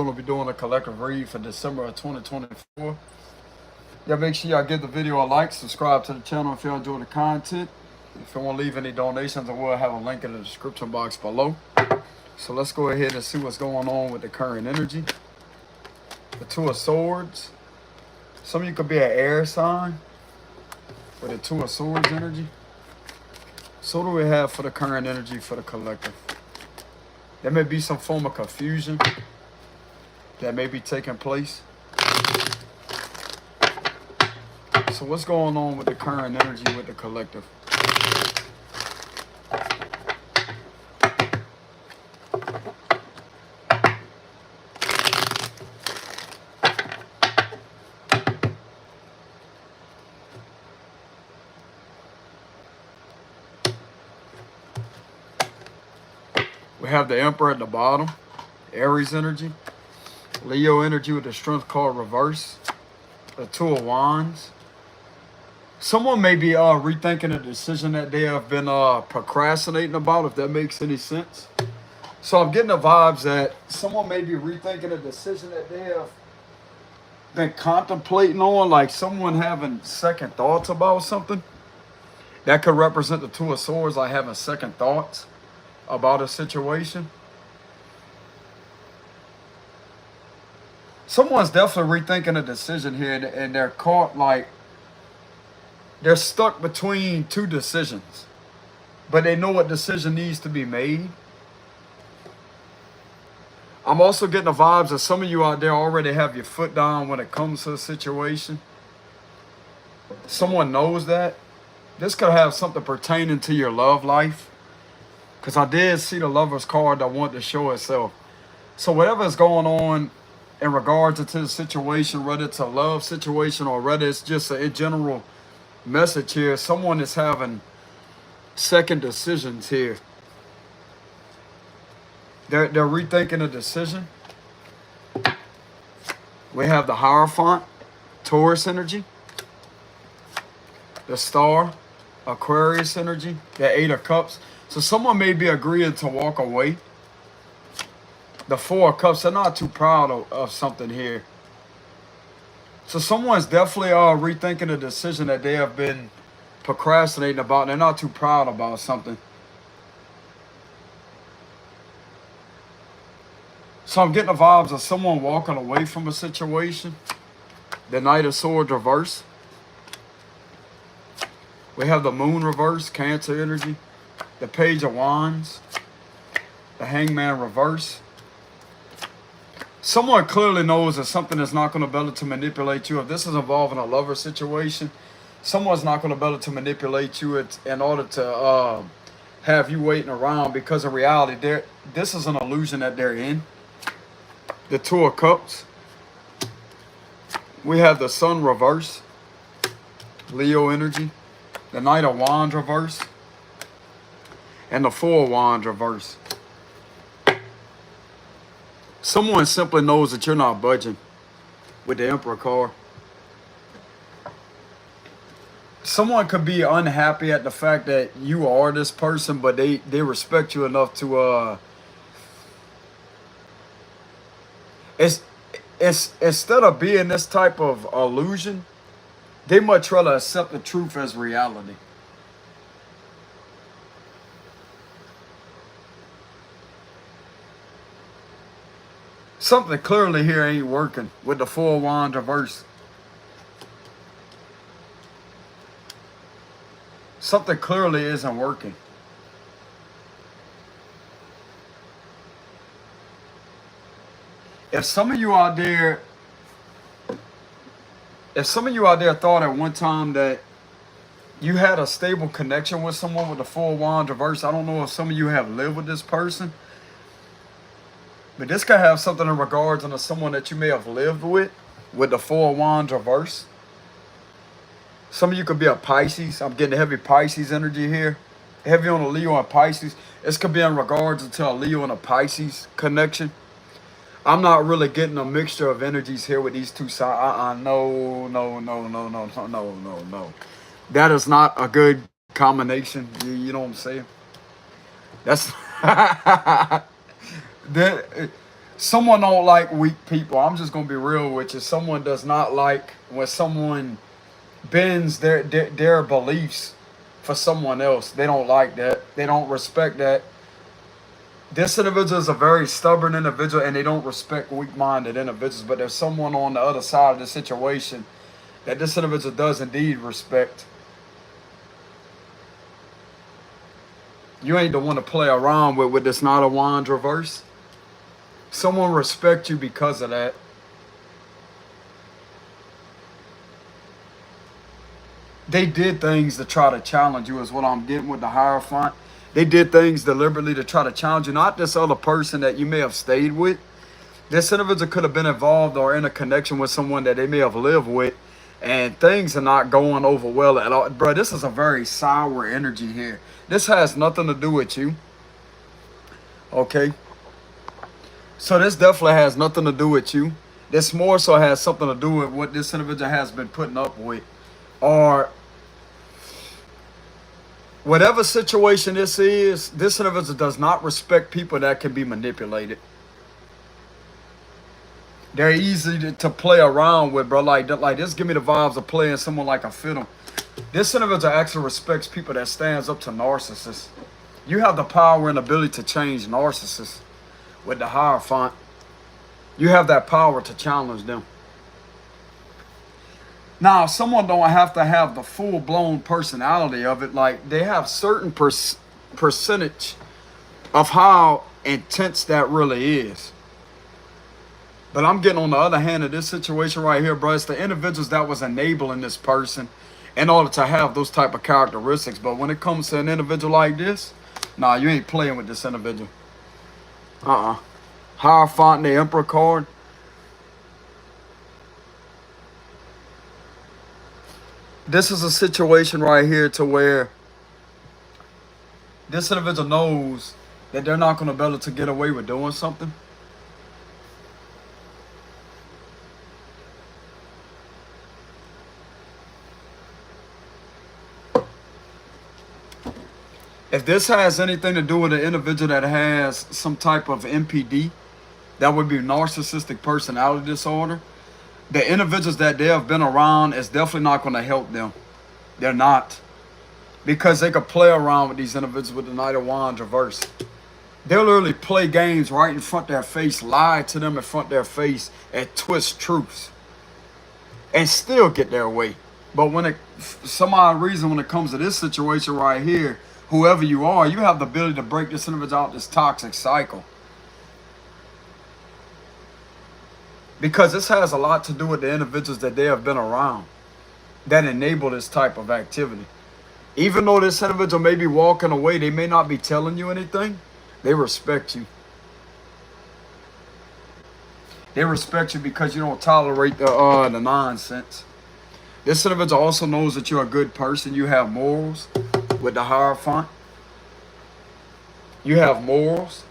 going to be doing a collective read for December of 2024. Yeah, make sure y'all give the video a like, subscribe to the channel if y'all enjoy the content. If you want to leave any donations, I will have a link in the description box below. So let's go ahead and see what's going on with the current energy. The Two of Swords. Some of you could be an air sign with the Two of Swords energy. So what do we have for the current energy for the collective? There may be some form of confusion that may be taking place. So what's going on with the current energy with the collective? We have the Emperor at the bottom, Aries energy, Leo energy with the Strength card reverse, the Two of Wands. Someone may be rethinking a decision that they have been procrastinating about, if that makes any sense. So I'm getting the vibes that someone may be rethinking a decision that they have been contemplating on, like someone having second thoughts about something. That could represent the Two of Swords, like having second thoughts about a situation. Someone's definitely rethinking a decision here, and they're caught, like they're stuck between two decisions, but they know what decision needs to be made. I'm also getting the vibes that some of you out there already have your foot down when it comes to a situation. Someone knows that. This could have something pertaining to your love life, because I did see the Lover's card that wanted to show itself. So whatever is going on in regards to the situation, whether it's a love situation or whether it's just a general message here, someone is having second decisions here. They're rethinking a decision. We have the Hierophant, Taurus energy, the Star, Aquarius energy, the Eight of Cups. So someone may be agreeing to walk away. The Four of Cups, they're not too proud of something here. So someone's definitely rethinking a decision that they have been procrastinating about. They're not too proud about something. So I'm getting the vibes of someone walking away from a situation. The Knight of Swords reverse. We have the Moon reverse, Cancer energy. The Page of Wands. The Hangman reverse. Someone clearly knows that something is not going to be able to manipulate you. If this is involving a lover situation, someone's not going to be able to manipulate you in order to have you waiting around, because in reality, this is an illusion that they're in. The Two of Cups. We have the Sun reverse, Leo energy. The Knight of Wands reverse. And the Four of Wands reverse. Someone simply knows that you're not budging with the Emperor card. Someone could be unhappy at the fact that you are this person, but they respect you enough to instead of being this type of illusion, they much rather accept the truth as reality. Something clearly here ain't working with the Four of Wands reverse. Something clearly isn't working. If some of you out there thought at one time that you had a stable connection with someone with the Four of Wands reverse, I don't know if some of you have lived with this person, but this could have something in regards to someone that you may have lived with the Four of Wands reverse. Some of you could be a Pisces. I'm getting heavy Pisces energy here. Heavy on a Leo and Pisces. This could be in regards to a Leo and a Pisces connection. I'm not really getting a mixture of energies here with these two sides. No. That is not a good combination. You know what I'm saying? That's... Someone don't like weak people. I'm just gonna be real with you. Someone does not like when someone bends their beliefs for someone else. They don't like that. They don't respect that. This individual is a very stubborn individual, and they don't respect weak-minded individuals. But there's someone on the other side of the situation that this individual does indeed respect. You ain't the one to play around with this Knight of Wands reverse. Someone respects you because of that. They did things to try to challenge you is what I'm getting with the Hierophant. They did things deliberately to try to challenge you. Not this other person that you may have stayed with. This individual could have been involved or in a connection with someone that they may have lived with. And things are not going over well at all. Bro, this is a very sour energy here. This has nothing to do with you. Okay? So this definitely has nothing to do with you. This more so has something to do with what this individual has been putting up with. Or whatever situation this is, this individual does not respect people that can be manipulated. They're easy to play around with, bro. Like this give me the vibes of playing someone like a fiddle. This individual actually respects people that stands up to narcissists. You have the power and ability to change narcissists with the Hierophant. You have that power to challenge them. Now, someone don't have to have the full-blown personality of it. Like, they have certain percentage of how intense that really is. But I'm getting on the other hand of this situation right here, bro. It's the individuals that was enabling this person in order to have those type of characteristics. But when it comes to an individual like this, nah, you ain't playing with this individual. Hierophant and the Emperor card. This is a situation right here to where this individual knows that they're not going to be able to get away with doing something. If this has anything to do with an individual that has some type of NPD, that would be narcissistic personality disorder. The individuals that they have been around is definitely not going to help them. They're not. Because they could play around with these individuals with the Knight of Wands reverse. They'll literally play games right in front of their face, lie to them in front of their face, and twist truths. And still get their way. But when some odd reason when it comes to this situation right here, whoever you are, you have the ability to break this individual out this toxic cycle. Because this has a lot to do with the individuals that they have been around that enable this type of activity. Even though this individual may be walking away, they may not be telling you anything, they respect you. They respect you because you don't tolerate the nonsense. This individual also knows that you're a good person. You have morals with the Hierophant. You have morals.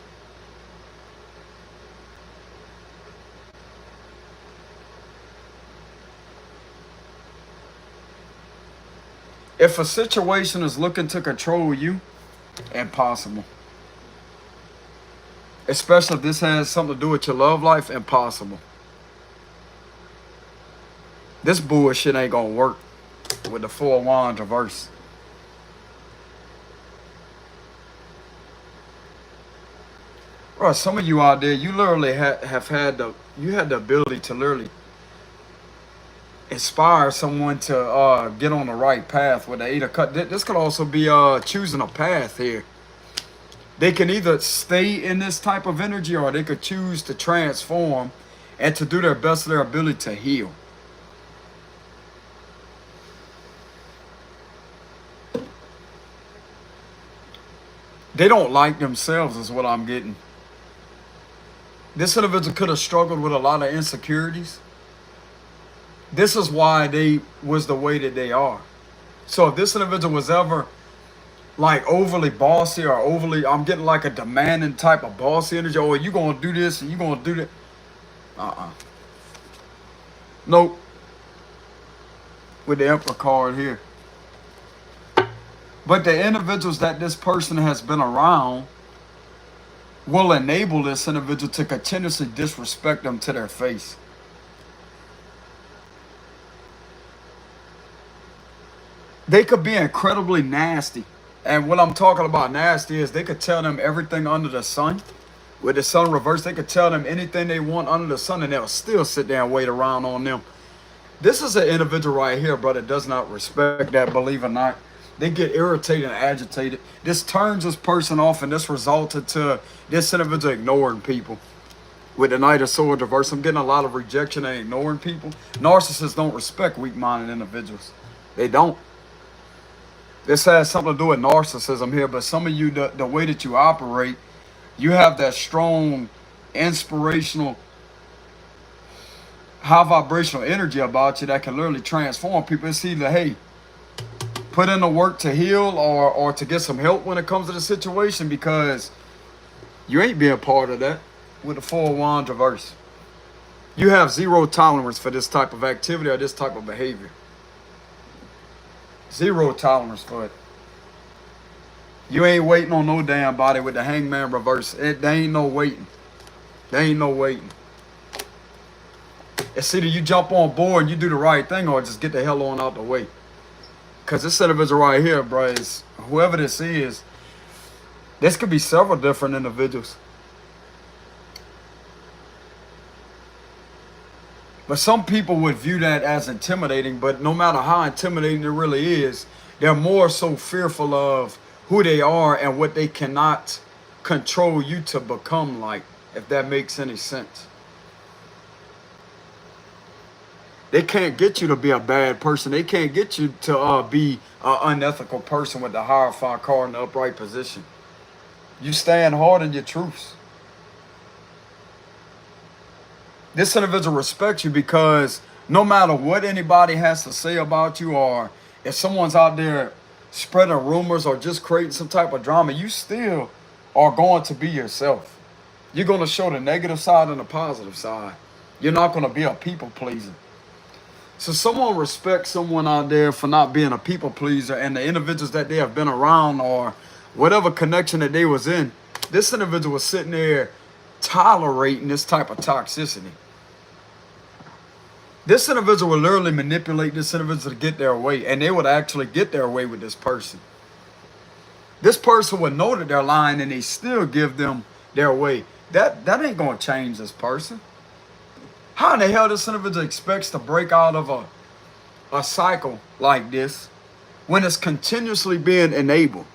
If a situation is looking to control you, impossible. Especially if this has something to do with your love life, impossible. This bullshit ain't gonna work with the Four of Wands reverse. Bro, some of you out there, you literally had the ability to literally inspire someone to get on the right path with the Eight of Cups. This could also be choosing a path here. They can either stay in this type of energy or they could choose to transform and to do their best of their ability to heal. They don't like themselves is what I'm getting. This individual could have struggled with a lot of insecurities. This is why they was the way that they are. So if this individual was ever like overly bossy or overly, I'm getting like a demanding type of bossy energy. Oh, you gonna do this and you gonna do that. Nope. With the Emperor card here. But the individuals that this person has been around, will enable this individual to continuously disrespect them to their face. They could be incredibly nasty. And what I'm talking about nasty is they could tell them everything under the sun. With the sun reversed, they could tell them anything they want under the sun and they'll still sit there and wait around on them. This is an individual right here, bro, that does not respect that, believe it or not. They get irritated and agitated. This turns this person off, and this resulted to this individual ignoring people. With the Knight of Swords reverse, I'm getting a lot of rejection and ignoring people. Narcissists don't respect weak-minded individuals. They don't. This has something to do with narcissism here, but some of you, the way that you operate, you have that strong, inspirational, high vibrational energy about you that can literally transform people. It's either, hey, put in the work to heal or to get some help when it comes to the situation, because you ain't being part of that with the Four of Wands reverse. You have zero tolerance for this type of activity or this type of behavior. Zero tolerance for it. You ain't waiting on no damn body with the Hangman reverse. There ain't no waiting. There ain't no waiting. It's either you jump on board and you do the right thing or just get the hell on out the way. Because this individual right here, bro, is whoever this is, this could be several different individuals. But some people would view that as intimidating, but no matter how intimidating it really is, they're more so fearful of who they are and what they cannot control you to become like, if that makes any sense. They can't get you to be a bad person. They can't get you to be an unethical person with the Hierophant card in the upright position. You stand hard in your truths. This individual respects you because no matter what anybody has to say about you, or if someone's out there spreading rumors or just creating some type of drama, you still are going to be yourself. You're going to show the negative side and the positive side. You're not going to be a people pleaser. So someone respects someone out there for not being a people pleaser, and the individuals that they have been around or whatever connection that they was in, this individual was sitting there tolerating this type of toxicity. This individual will literally manipulate this individual to get their way, and they would actually get their way with this person. This person would know that they're lying and they still give them their way. That ain't going to change this person. How in the hell this individual expects to break out of a cycle like this when it's continuously being enabled?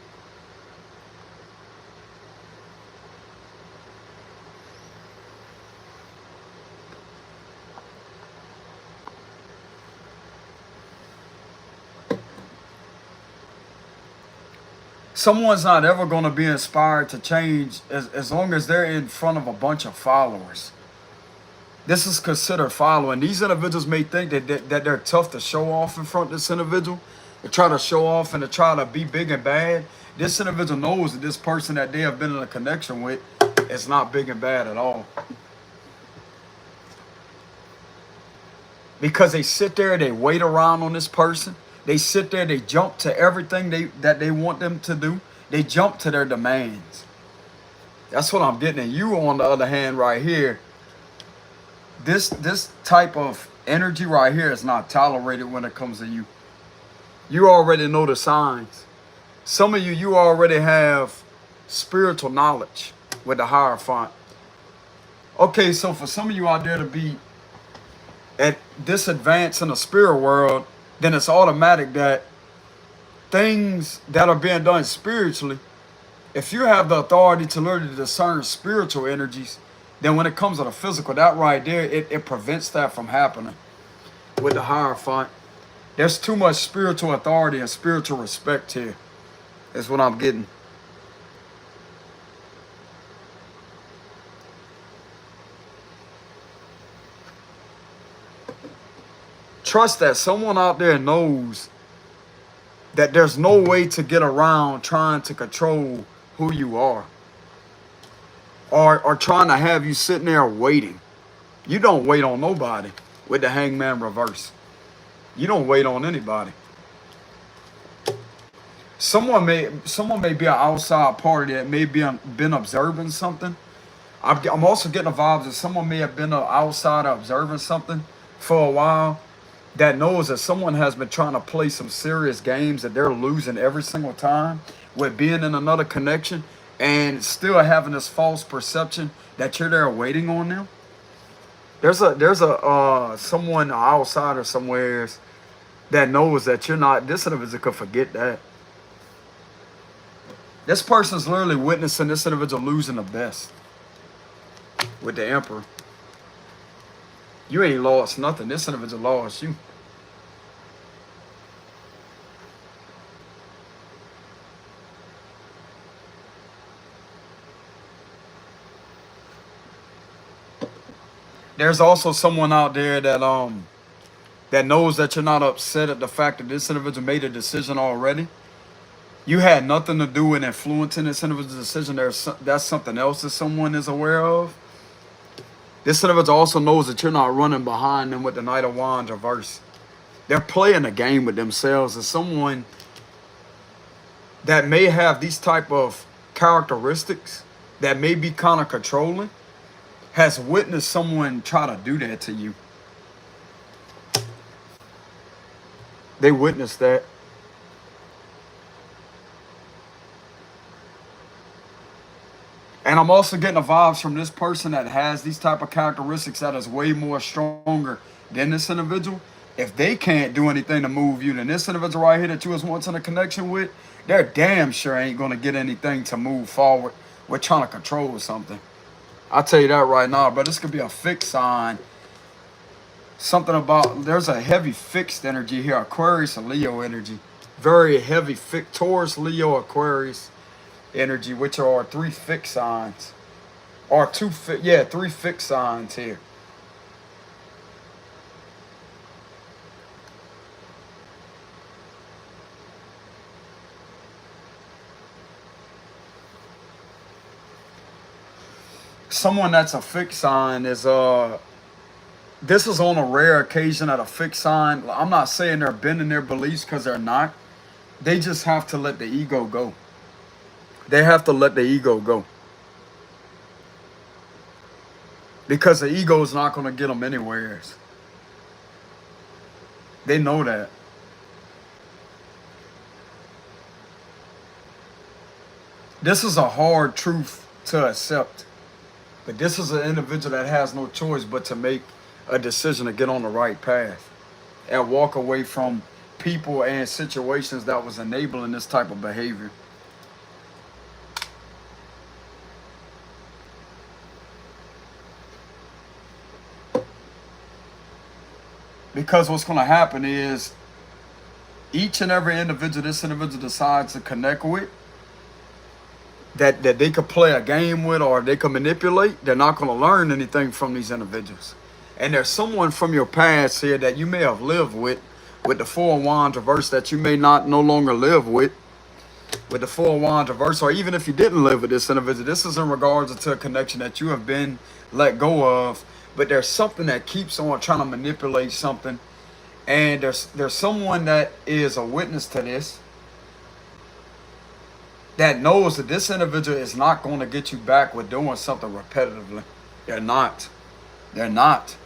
Someone's not ever going to be inspired to change as long as they're in front of a bunch of followers. This is considered following. These individuals may think that they're tough to show off in front of this individual. They try to show off and to try to be big and bad. This individual knows that this person that they have been in a connection with is not big and bad at all. Because they sit there, they wait around on this person. They sit there, they jump to everything that they want them to do. They jump to their demands. That's what I'm getting at. You, on the other hand, right here, this type of energy right here is not tolerated when it comes to you. You already know the signs. Some of you already have spiritual knowledge with the Hierophant. Okay, so for some of you out there to be at this advance in the spirit world, then it's automatic that things that are being done spiritually, if you have the authority to learn to discern spiritual energies, then when it comes to the physical, that right there, it prevents that from happening with the Hierophant. There's too much spiritual authority and spiritual respect here. That's what I'm getting. Trust that someone out there knows that there's no way to get around trying to control who you are. Or trying to have you sitting there waiting. You don't wait on nobody with the Hangman reverse. You don't wait on anybody. Someone may be an outside party that may be been observing something. I'm also getting the vibes that someone may have been an outsider observing something for a while, that knows that someone has been trying to play some serious games that they're losing every single time with being in another connection, and still having this false perception that you're there waiting on them. There's a someone, an outsider somewhere, that knows that you're not. This individual could forget that. This person's literally witnessing this individual losing the best with the Emperor. You ain't lost nothing. This individual lost you. There's also someone out there that knows that you're not upset at the fact that this individual made a decision already. You had nothing to do with influencing this individual's decision. That's something else that someone is aware of. This individual also knows that you're not running behind them with the Knight of Wands reverse. They're playing a game with themselves. As someone that may have these type of characteristics, that may be kind of controlling, has witnessed someone try to do that to you. They witnessed that. And I'm also getting the vibes from this person that has these type of characteristics that is way more stronger than this individual. If they can't do anything to move you, then this individual right here that you was once in a connection with, they're damn sure ain't going to get anything to move forward with trying to control something. I'll tell you that right now, but this could be a fixed sign. Something about, there's a heavy fixed energy here. Aquarius and Leo energy. Very heavy fixed. Taurus, Leo, Aquarius energy, which are three fixed signs. Or three fixed signs here. Someone that's a fixed sign is this is on a rare occasion at a fixed sign. I'm not saying they're bending their beliefs, because they're not. They just have to let the ego go. They have to let the ego go. Because the ego is not going to get them anywhere. They know that. This is a hard truth to accept. But this is an individual that has no choice but to make a decision to get on the right path and walk away from people and situations that was enabling this type of behavior. Because what's going to happen is each and every individual this individual decides to connect with, that they could play a game with or they could manipulate, they're not going to learn anything from these individuals. And there's someone from your past here that you may have lived with the Four of Wands reverse, that you may not no longer live with the Four of Wands reverse. Or even if you didn't live with this individual, this is in regards to a connection that you have been let go of. But there's something that keeps on trying to manipulate something. And there's someone that is a witness to this, that knows that this individual is not going to get you back with doing something repetitively. They're not. They're not.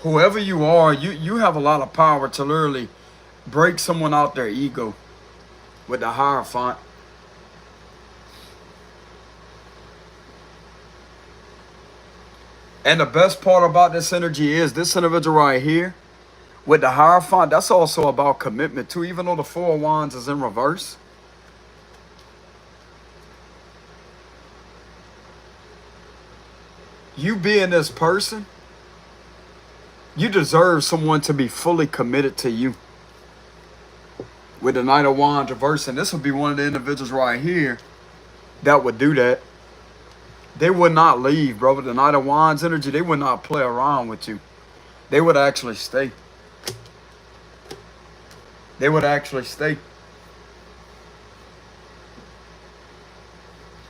Whoever you are, you have a lot of power to literally break someone out their ego with the Hierophant. And the best part about this energy is this individual right here with the Hierophant, that's also about commitment too, even though the Four of Wands is in reverse. You being this person, you deserve someone to be fully committed to you. With the Knight of Wands reverse, and this would be one of the individuals right here that would do that. They would not leave, bro. With the Knight of Wands energy, they would not play around with you. They would actually stay. They would actually stay.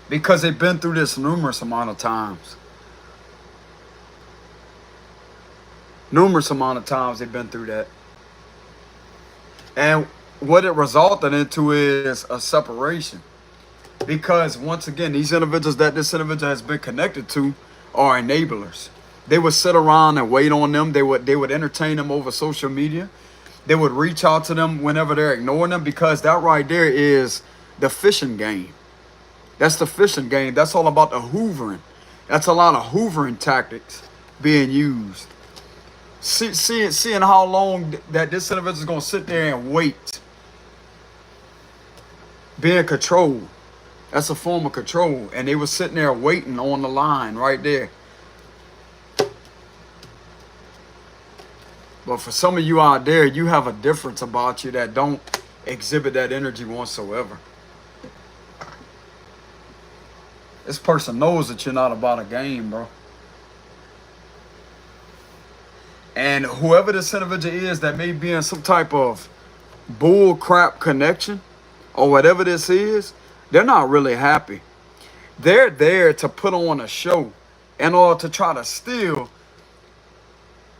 Because they've been through this numerous amount of times. Numerous amount of times they've been through that. And what it resulted into is a separation. Because once again, these individuals that this individual has been connected to are enablers. They would sit around and wait on them. They would entertain them over social media. They would reach out to them whenever they're ignoring them, because that right there is the fishing game. That's the fishing game. That's all about the hoovering. That's a lot of hoovering tactics being used. Seeing how long that this individual is going to sit there and wait. Being controlled. That's a form of control. And they were sitting there waiting on the line right there. But for some of you out there, you have a difference about you that don't exhibit that energy whatsoever. This person knows that you're not about a game, bro. And whoever this individual is that may be in some type of bull crap connection or whatever this is, they're not really happy. They're there to put on a show in order to try to steal,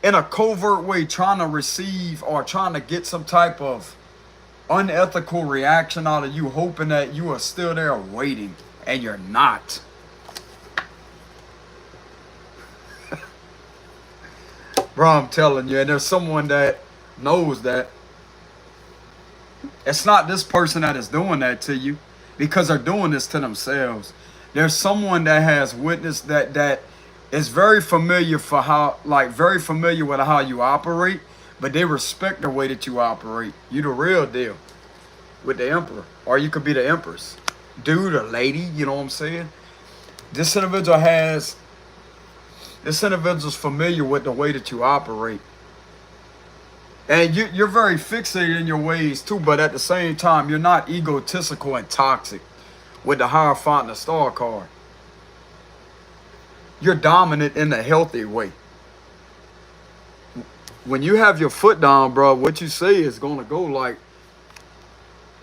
in a covert way, trying to receive or trying to get some type of unethical reaction out of you, hoping that you are still there waiting, and you're not. Bro, I'm telling you, and there's someone that knows that. It's not this person that is doing that to you, because they're doing this to themselves. There's someone that has witnessed that is very familiar very familiar with how you operate, but they respect the way that you operate. You the real deal with the emperor, or you could be the empress, dude or lady. You know what I'm saying? This individual's familiar with the way that you operate. And you're very fixated in your ways too, but at the same time, you're not egotistical and toxic with the Hierophant and the Star card. You're dominant in a healthy way. When you have your foot down, bro, what you say is going to go like,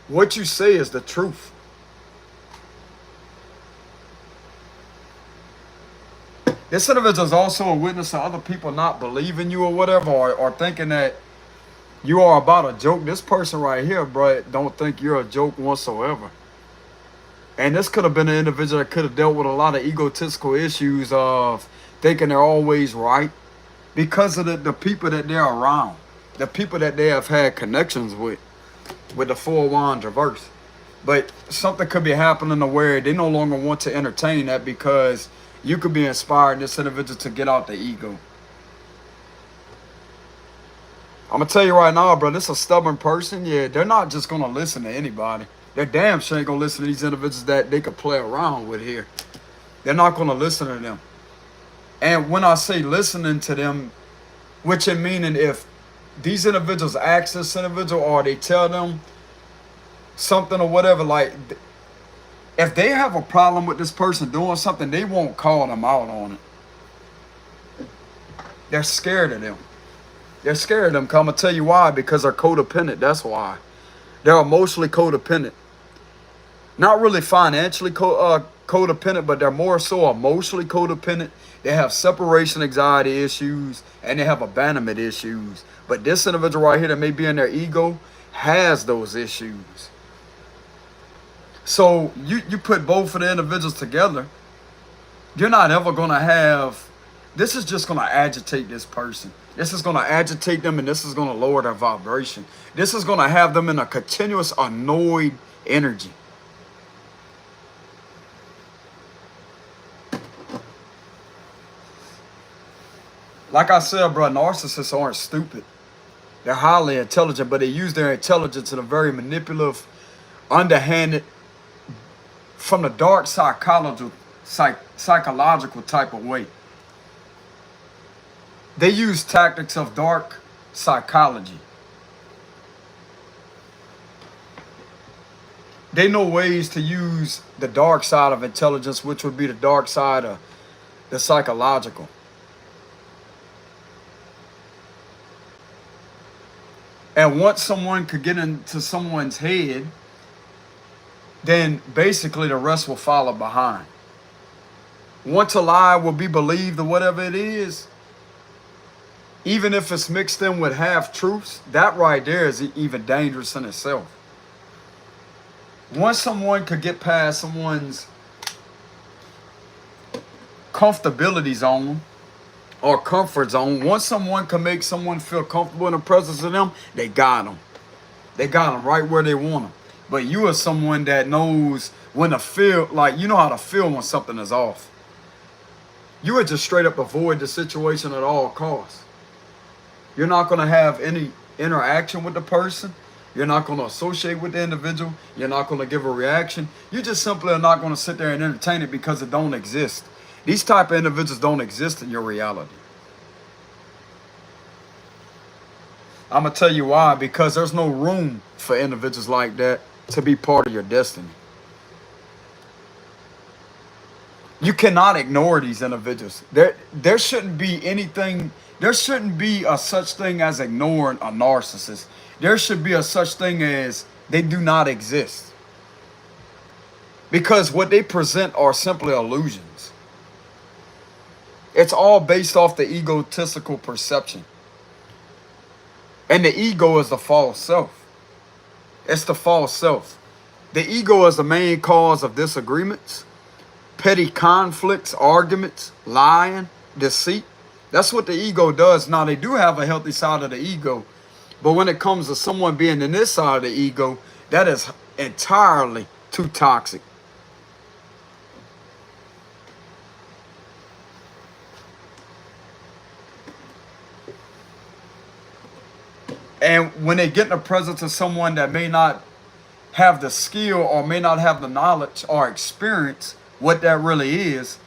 what you say is the truth. This individual is also a witness to other people not believing you or whatever, or thinking that you are about a joke. This person right here, bro, don't think you're a joke whatsoever. And this could have been an individual that could have dealt with a lot of egotistical issues of thinking they're always right because of the people that they're around, the people that they have had connections with the Four Wands reverse. But something could be happening to where they no longer want to entertain that, because you could be inspiring this individual to get out the ego. I'm going to tell you right now, bro, this is a stubborn person. Yeah, they're not just going to listen to anybody. They're damn sure ain't going to listen to these individuals that they could play around with here. They're not going to listen to them. And when I say listening to them, which it meaning if these individuals ask this individual or they tell them something or whatever, like if they have a problem with this person doing something, they won't call them out on it. They're scared of them. They're scared of them. I'm going to tell you why. Because they're codependent. That's why. They're emotionally codependent. Not really financially codependent, but they're more so emotionally codependent. They have separation anxiety issues, and they have abandonment issues. But this individual right here that may be in their ego has those issues. So you put both of the individuals together, you're not ever going to have, this is just going to agitate this person. This is going to agitate them, and this is going to lower their vibration. This is going to have them in a continuous annoyed energy. Like I said, bro, narcissists aren't stupid. They're highly intelligent, but they use their intelligence in a very manipulative, underhanded, from the dark psychological type of way. They use tactics of dark psychology. They know ways to use the dark side of intelligence, which would be the dark side of the psychological. And once someone could get into someone's head, then basically the rest will follow behind. Once a lie will be believed or whatever it is, even if it's mixed in with half-truths, that right there is even dangerous in itself. Once someone could get past someone's comfortability zone or comfort zone, once someone can make someone feel comfortable in the presence of them, they got them. They got them right where they want them. But you are someone that knows when to feel, like you know how to feel when something is off. You would just straight up avoid the situation at all costs. You're not going to have any interaction with the person. You're not going to associate with the individual. You're not going to give a reaction. You just simply are not going to sit there and entertain it because it don't exist. These type of individuals don't exist in your reality. I'm going to tell you why. Because there's no room for individuals like that to be part of your destiny. You cannot ignore these individuals. There shouldn't be anything. There shouldn't be a such thing as ignoring a narcissist. There should be a such thing as they do not exist. Because what they present are simply illusions. It's all based off the egotistical perception. And the ego is the false self. It's the false self. The ego is the main cause of disagreements, petty conflicts, arguments, lying, deceit. That's what the ego does. Now, they do have a healthy side of the ego. But when it comes to someone being in this side of the ego, that is entirely too toxic. And when they get in the presence of someone that may not have the skill or may not have the knowledge or experience what that really is,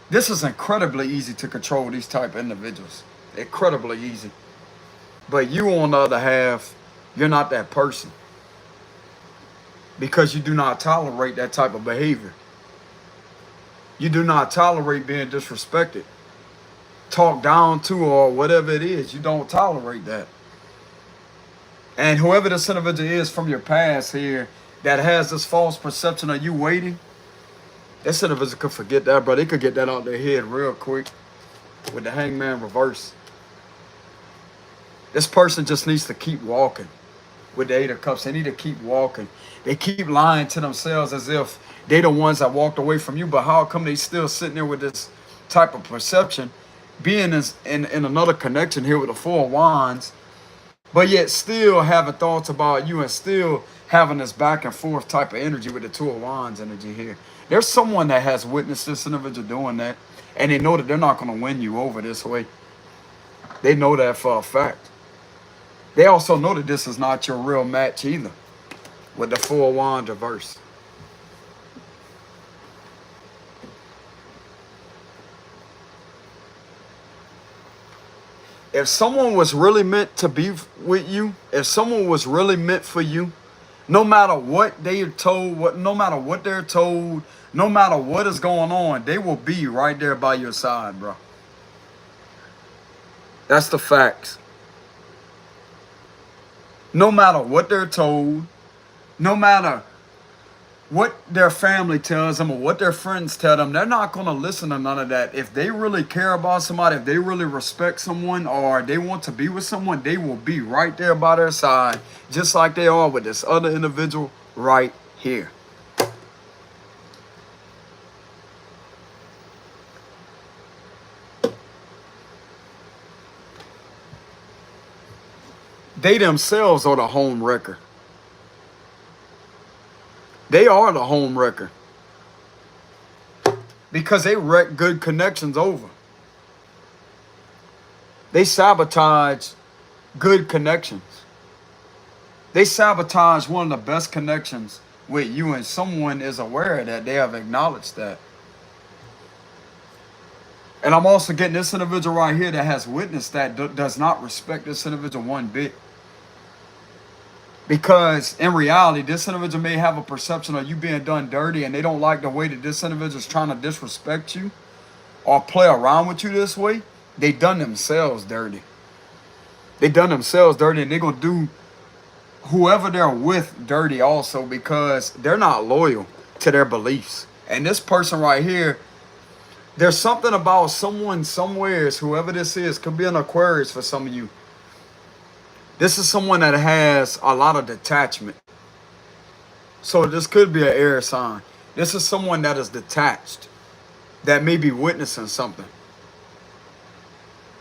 this is incredibly easy to control these type of individuals. Incredibly easy. But you, on the other half, you're not that person. Because you do not tolerate that type of behavior. You do not tolerate being disrespected, talked down to, or whatever it is. You don't tolerate that. And whoever this individual is from your past here that has this false perception of you waiting, this individual could forget that, bro. They could get that out their head real quick with the hangman reverse. This person just needs to keep walking with the Eight of Cups. They need to keep walking. They keep lying to themselves as if they the ones that walked away from you. But how come they still sitting there with this type of perception, being in another connection here with the Four of Wands, but yet still having thoughts about you and still having this back and forth type of energy with the Two of Wands energy here? There's someone that has witnessed this individual doing that, and they know that they're not going to win you over this way. They know that for a fact. They also know that this is not your real match either, with the Four of Wands reverse. If someone was really meant to be with you, if someone was really meant for you, no matter what they're told, no matter what they're told, no matter what is going on, they will be right there by your side, bro. That's the facts. No matter what they're told, no matter what their family tells them or what their friends tell them, they're not going to listen to none of that. If they really care about somebody, if they really respect someone or they want to be with someone, they will be right there by their side, just like they are with this other individual right here. They themselves are the home wrecker. They are the home wrecker. Because they wreck good connections over. They sabotage good connections. They sabotage one of the best connections with you, and someone is aware of that. They have acknowledged that. And I'm also getting this individual right here that has witnessed that does not respect this individual one bit. Because in reality, this individual may have a perception of you being done dirty, and they don't like the way that this individual is trying to disrespect you or play around with you this way. They done themselves dirty. They done themselves dirty, and they're going to do whoever they're with dirty also, because they're not loyal to their beliefs. And this person right here, There's something about someone somewheres, whoever this is, could be an Aquarius for some of you. This is someone that has a lot of detachment. So this could be an air sign. This is someone that is detached, that may be witnessing something.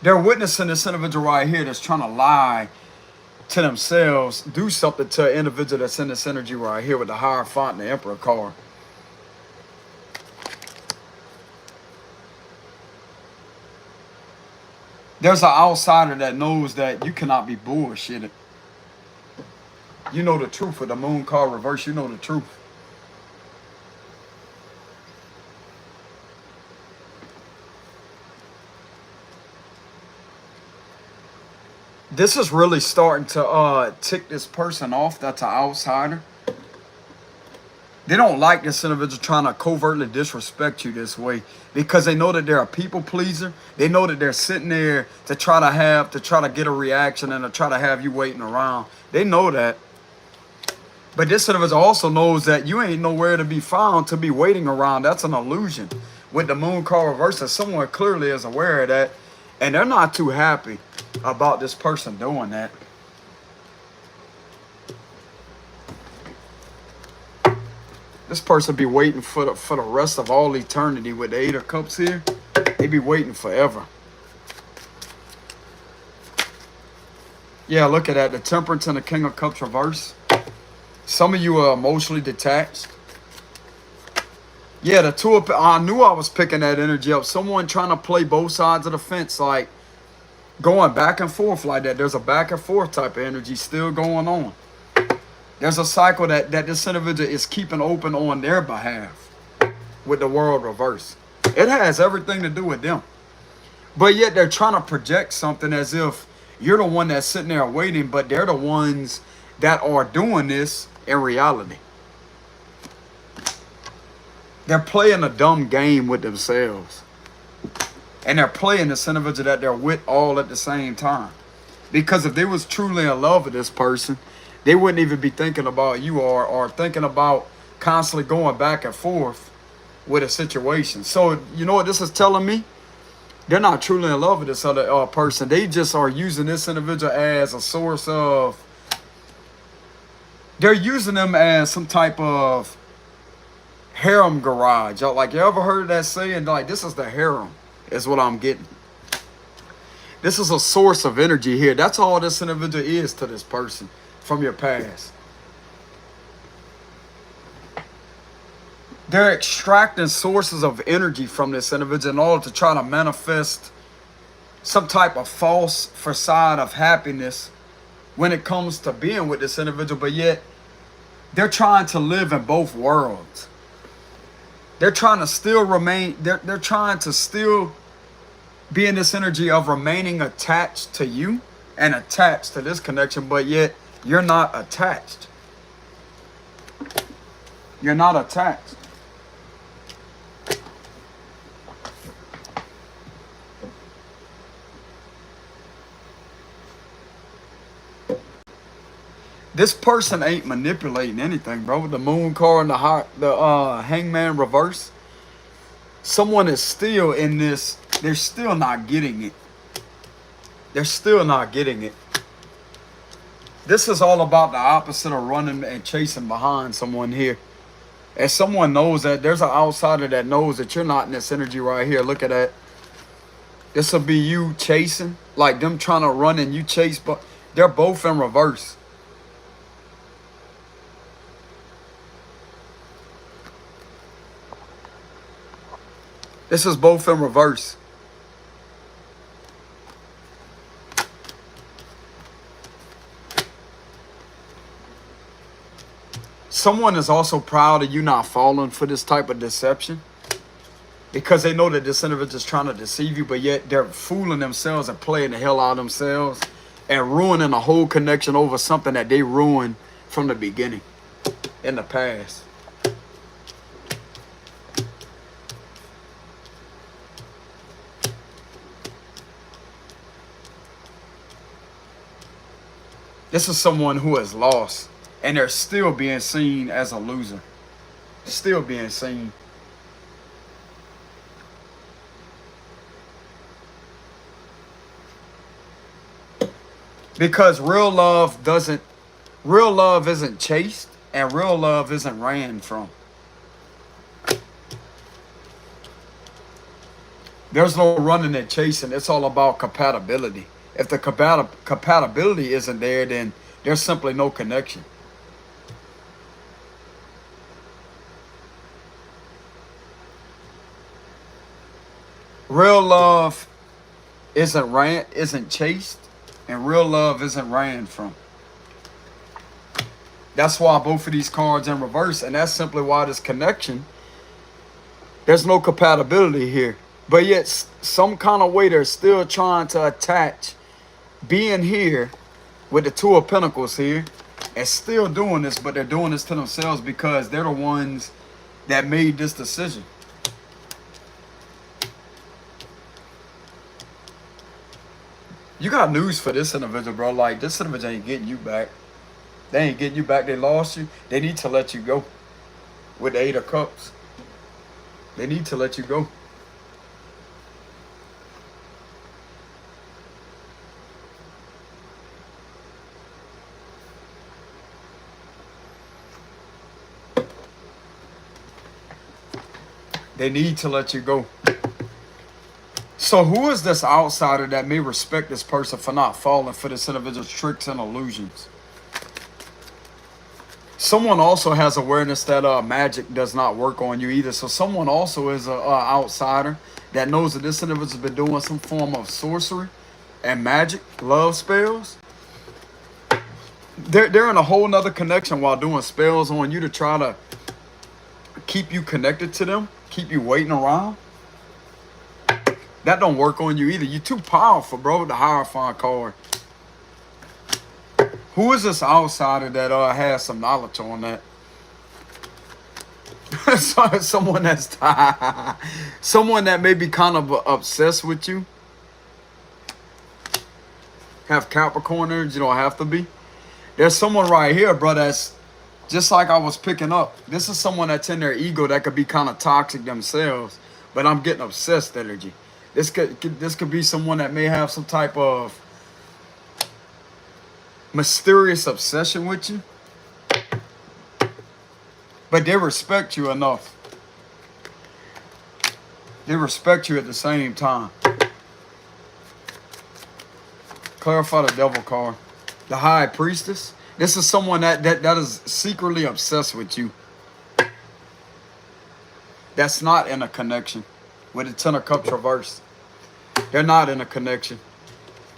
They're witnessing this individual right here that's trying to lie to themselves, do something to an individual that's in this energy right here with the Hierophant and the Emperor card. There's an outsider that knows that you cannot be bullshitted. You know the truth. With the Moon card reverse, you know the truth. This is really starting to tick this person off that's an outsider. They don't like this individual trying to covertly disrespect you this way because they know that they're a people pleaser. They know that they're sitting there to try to get a reaction and to try to have you waiting around. They know that. But this individual also knows that you ain't nowhere to be found to be waiting around. That's an illusion. With the Moon card reverse, someone clearly is aware of that. And they're not too happy about this person doing that. This person be waiting for the rest of all eternity with the Eight of Cups here. They be waiting forever. Yeah, look at that. The Temperance and the King of Cups reverse. Some of you are emotionally detached. Yeah, the Two of... I knew I was picking that energy up. Someone trying to play both sides of the fence, like going back and forth like that. There's a back and forth type of energy still going on. There's a cycle that this individual is keeping open on their behalf with the World reverse. It has everything to do with them. But yet they're trying to project something as if you're the one that's sitting there waiting, but they're the ones that are doing this in reality. They're playing a dumb game with themselves. And they're playing this individual that they're with all at the same time. Because if they was truly in love with this person, they wouldn't even be thinking about you or thinking about constantly going back and forth with a situation. So, you know what this is telling me? They're not truly in love with this other person. They just are using this individual as a source of... They're using them as some type of harem garage. Like, you ever heard of that saying? Like, this is the harem, is what I'm getting. This is a source of energy here. That's all this individual is to this person from your past. They're extracting sources of energy from this individual in order to try to manifest some type of false facade of happiness when it comes to being with this individual, but yet they're trying to live in both worlds. They're trying to still remain, they're trying to still be in this energy of remaining attached to you and attached to this connection, but yet you're not attached. You're not attached. This person ain't manipulating anything, bro. With the Moon card and the Hangman reverse, someone is still in this. They're still not getting it. They're still not getting it. This is all about the opposite of running and chasing behind someone here. As someone knows that there's an outsider that knows that you're not in this energy right here. Look at that. This will be you chasing, like them trying to run and you chase, but they're both in reverse. This is both in reverse. Someone is also proud of you not falling for this type of deception because they know that this individual is trying to deceive you, but yet they're fooling themselves and playing the hell out of themselves and ruining a whole connection over something that they ruined from the beginning in the past. This is someone who has lost, and they're still being seen as a loser. Still being seen. Because real love isn't chased, and real love isn't ran from. There's no running and chasing. It's all about compatibility. If the compatibility isn't there, then there's simply no connection. Real love isn't chased, and real love isn't ran from. That's why both of these cards in reverse, and that's simply why this connection, there's no compatibility here. But yet, some kind of way they're still trying to attach being here with the Two of Pentacles here and still doing this, but they're doing this to themselves because they're the ones that made this decision. You got news for this individual, bro. Like, this individual ain't getting you back. They ain't getting you back. They lost you. They need to let you go. With the Eight of Cups. They need to let you go. They need to let you go. So who is this outsider that may respect this person for not falling for this individual's tricks and illusions? Someone also has awareness that magic does not work on you either. So someone also is an outsider that knows that this individual's been doing some form of sorcery and magic, love spells. They're in a whole nother connection while doing spells on you to try to keep you connected to them, keep you waiting around. That don't work on you either. You're too powerful, bro. The Hierophant card. Who is this outsider that has some knowledge on that? Someone that's someone that may be kind of obsessed with you. Have Capricorn energy. You don't have to be. There's someone right here, bro, that's just like I was picking up. This is someone that's in their ego that could be kind of toxic themselves, but I'm getting obsessed energy. This could be someone that may have some type of mysterious obsession with you, but they respect you enough. They respect you at the same time. Clarify the Devil card. The High Priestess. This is someone that is secretly obsessed with you. That's not in a connection. With the Ten of Cups reversed. They're not in a connection.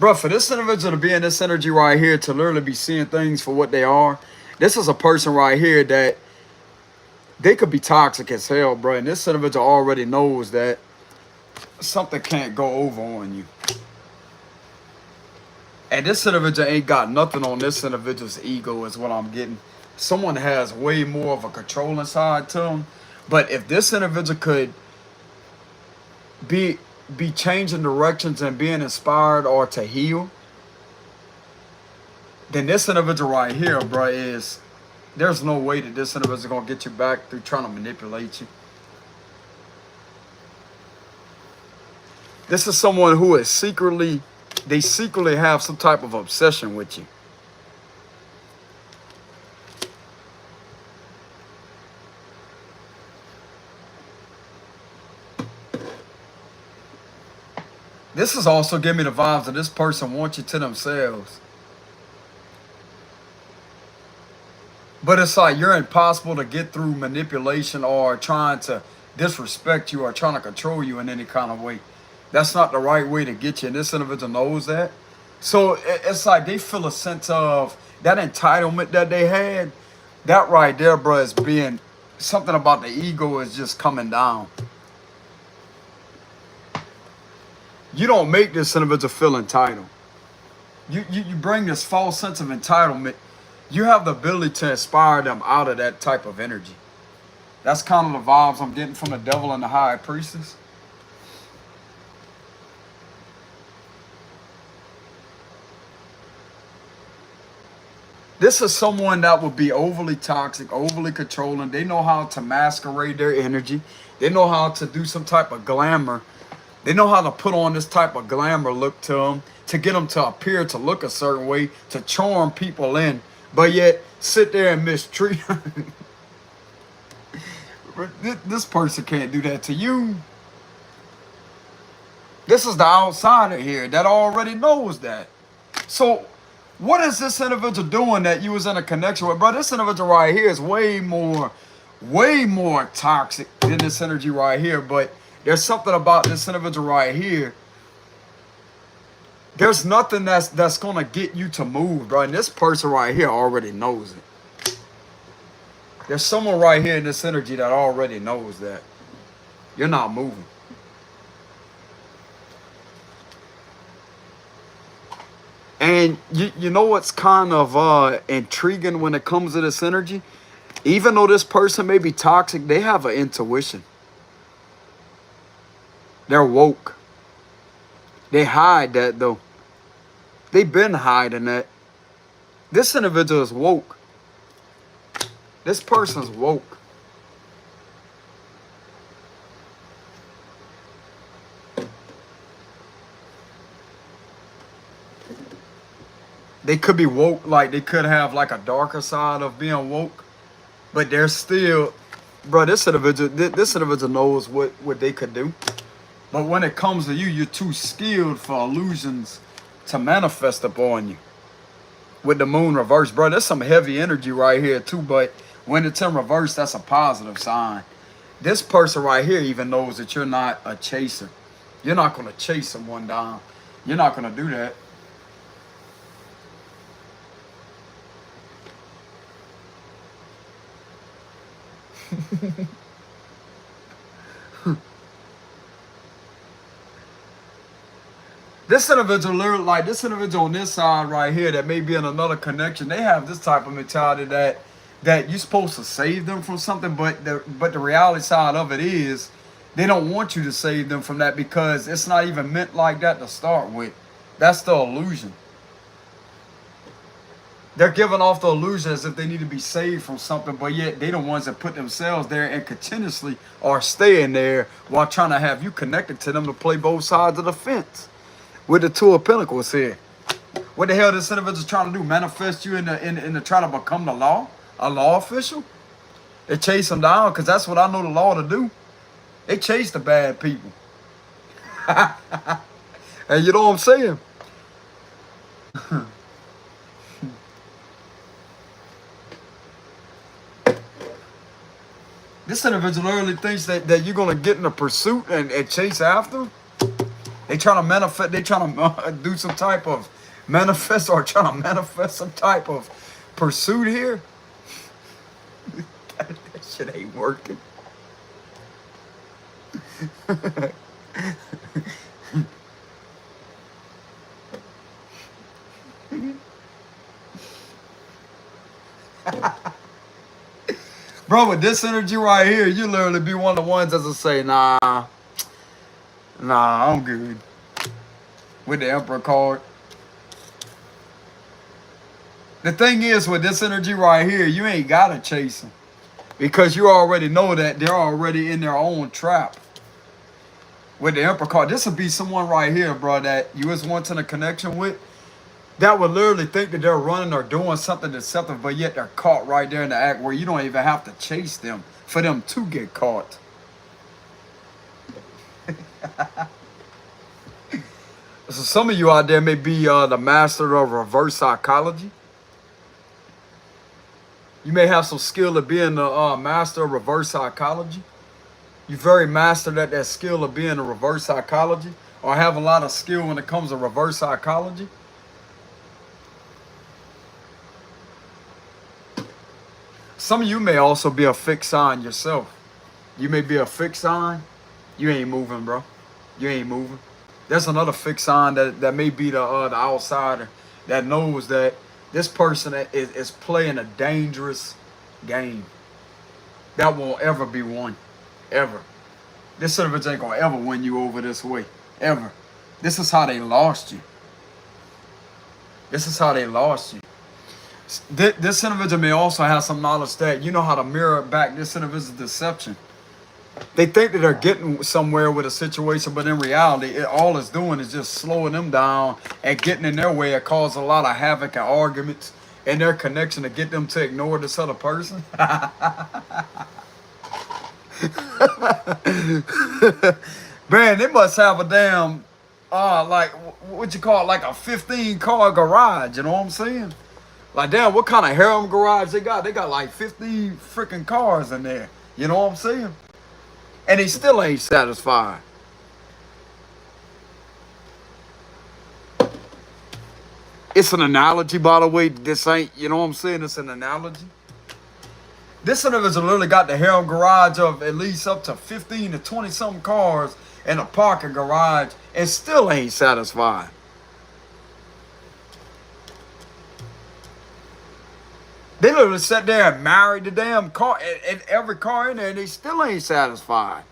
Bro, for this individual to be in this energy right here, to literally be seeing things for what they are, this is a person right here that they could be toxic as hell, bro. And this individual already knows that something can't go over on you. And this individual ain't got nothing on this individual's ego is what I'm getting. Someone has way more of a controlling side to them. But if this individual could be changing directions and being inspired or to heal, then this individual right here, bro, there's no way that this individual is going to get you back through trying to manipulate you. This is someone who is secretly have some type of obsession with you. This is also giving me the vibes that this person wants you to themselves. But it's like you're impossible to get through manipulation or trying to disrespect you or trying to control you in any kind of way. That's not the right way to get you. And this individual knows that. So it's like they feel a sense of that entitlement that they had. That right there, bro, is being something about the ego is just coming down. You don't make this individual feel entitled. You bring this false sense of entitlement. You have the ability to inspire them out of that type of energy. That's kind of the vibes I'm getting from the Devil and the High Priestess. This is someone that would be overly toxic, overly controlling. They know how to masquerade their energy. They know how to do some type of glamour They know how to put on this type of glamour look to them, to get them to appear to look a certain way, to charm people in, but yet sit there and mistreat. This person can't do that to you. This is the outsider here that already knows that. So what is this individual doing that you was in a connection with? Bro, this individual right here is way more toxic than this energy right here. But there's something about this individual right here. There's nothing that's going to get you to move, bro. And this person right here already knows it. There's someone right here in this energy that already knows that. You're not moving. And you know what's kind of intriguing when it comes to this energy? Even though this person may be toxic, they have an intuition. They're woke. They hide that though. They've been hiding that. This individual is woke. This person's woke. They could be woke, like they could have like a darker side of being woke, but they're still, bro, this individual knows what they could do. But when it comes to you, you're too skilled for illusions to manifest upon you. With the moon reverse, bro, there's some heavy energy right here too, but when it's in reverse, that's a positive sign. This person right here even knows that you're not a chaser. You're not going to chase someone down. You're not going to do that. This individual, like this individual on this side right here that may be in another connection, they have this type of mentality that you're supposed to save them from something, but the reality side of it is they don't want you to save them from that because it's not even meant like that to start with. That's the illusion. They're giving off the illusion as if they need to be saved from something, but yet they the ones that put themselves there and continuously are staying there while trying to have you connected to them to play both sides of the fence. With the Two of Pentacles here. What the hell this individual trying to do? Manifest you in the trying to become the law? A law official? They chase them down because that's what I know the law to do. They chase the bad people. And you know what I'm saying? This individual really thinks that you're going to get in a pursuit and chase after them. They trying to manifest, they trying to do some type of manifest or trying to manifest some type of pursuit here. That shit ain't working. Bro, with this energy right here, you literally be one of the ones that's to say, nah, I'm good. With the Emperor card. The thing is, with this energy right here, you ain't got to chase them. Because you already know that they're already in their own trap. With the Emperor card, this would be someone right here, bro, that you was once in a connection with. That would literally think that they're running or doing something deceptive, but yet they're caught right there in the act where you don't even have to chase them for them to get caught. So some of you out there may be the master of reverse psychology. You may have some skill of being the master of reverse psychology. You very mastered at that skill of being a reverse psychology, or have a lot of skill when it comes to reverse psychology. Some of you may also be a fixed sign yourself. You may be a fixed sign. You ain't moving, bro. You ain't moving. There's another fixed sign that may be the outsider that knows that this person is playing a dangerous game that won't ever be won. Ever. This service ain't gonna ever win you over this way. Ever. This is how they lost you. This is how they lost you. This individual may also have some knowledge that you know how to mirror back this individual's deception. They think that they're getting somewhere with a situation, but in reality, all it's doing is just slowing them down and getting in their way. It causes a lot of havoc and arguments in their connection to get them to ignore this other person. Man, they must have a damn, like, what you call it, like a 15-car garage, you know what I'm saying? Like, damn, what kind of harem garage they got? They got like 15 freaking cars in there, you know what I'm saying? And he still ain't satisfied. It's an analogy, by the way. This ain't, you know what I'm saying? It's an analogy. This individual literally got the harem garage of at least up to 15 to 20 something cars in a parking garage and still ain't satisfied. They literally sat there and married the damn car and every car in there and they still ain't satisfied.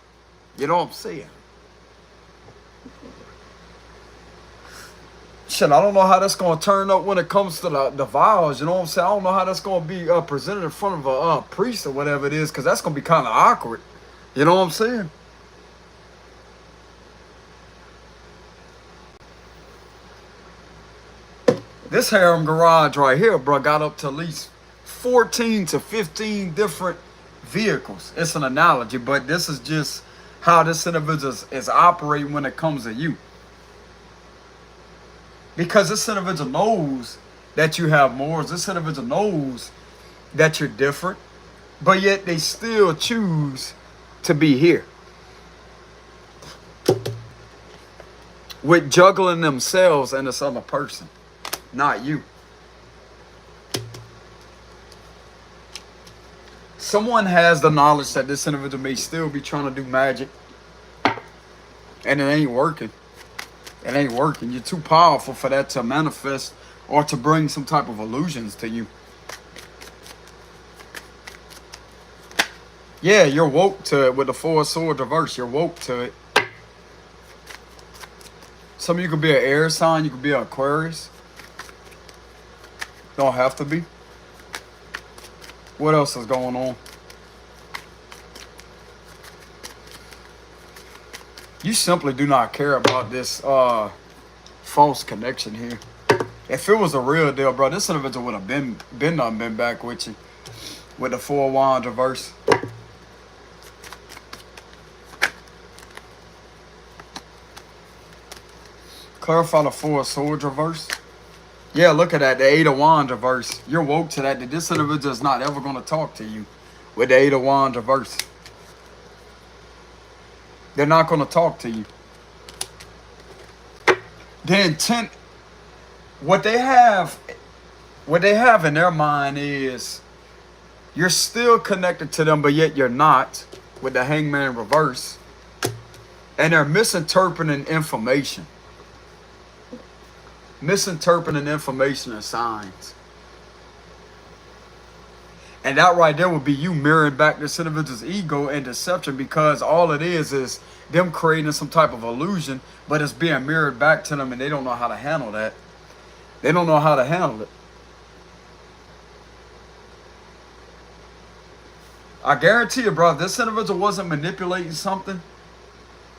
You know what I'm saying? Shit, I don't know how that's going to turn up when it comes to the vows. You know what I'm saying? I don't know how that's going to be presented in front of a priest or whatever it is, because that's going to be kind of awkward. You know what I'm saying? This harem garage right here, bro, got up to at least 14 to 15 different vehicles. It's an analogy, but this is just how this individual is operating when it comes to you. Because this individual knows that you have more. This individual knows that you're different, but yet they still choose to be here. With juggling themselves and this other person, not you. Someone has the knowledge that this individual may still be trying to do magic, and it ain't working. It ain't working. You're too powerful for that to manifest or to bring some type of illusions to you. Yeah, you're woke to it with the Four of Swords reverse. You're woke to it. Some of you could be an air sign. You could be an Aquarius. Don't have to be. What else is going on? You simply do not care about this false connection here. If it was a real deal, bro, this individual would have been back with you with the Four of Wands reverse. Clarify the Four of Swords reverse. Yeah, look at that. The Eight of Wands reverse. You're woke to that. That this individual is not ever going to talk to you with the Eight of Wands reverse. They're not going to talk to you. The intent, what they have in their mind is you're still connected to them, but yet you're not, with the Hangman reverse. And they're misinterpreting information. Misinterpreting information and signs. And that right there would be you mirroring back this individual's ego and deception, because all it is them creating some type of illusion, but it's being mirrored back to them and they don't know how to handle that. They don't know how to handle it. I guarantee you, bro, if this individual wasn't manipulating something,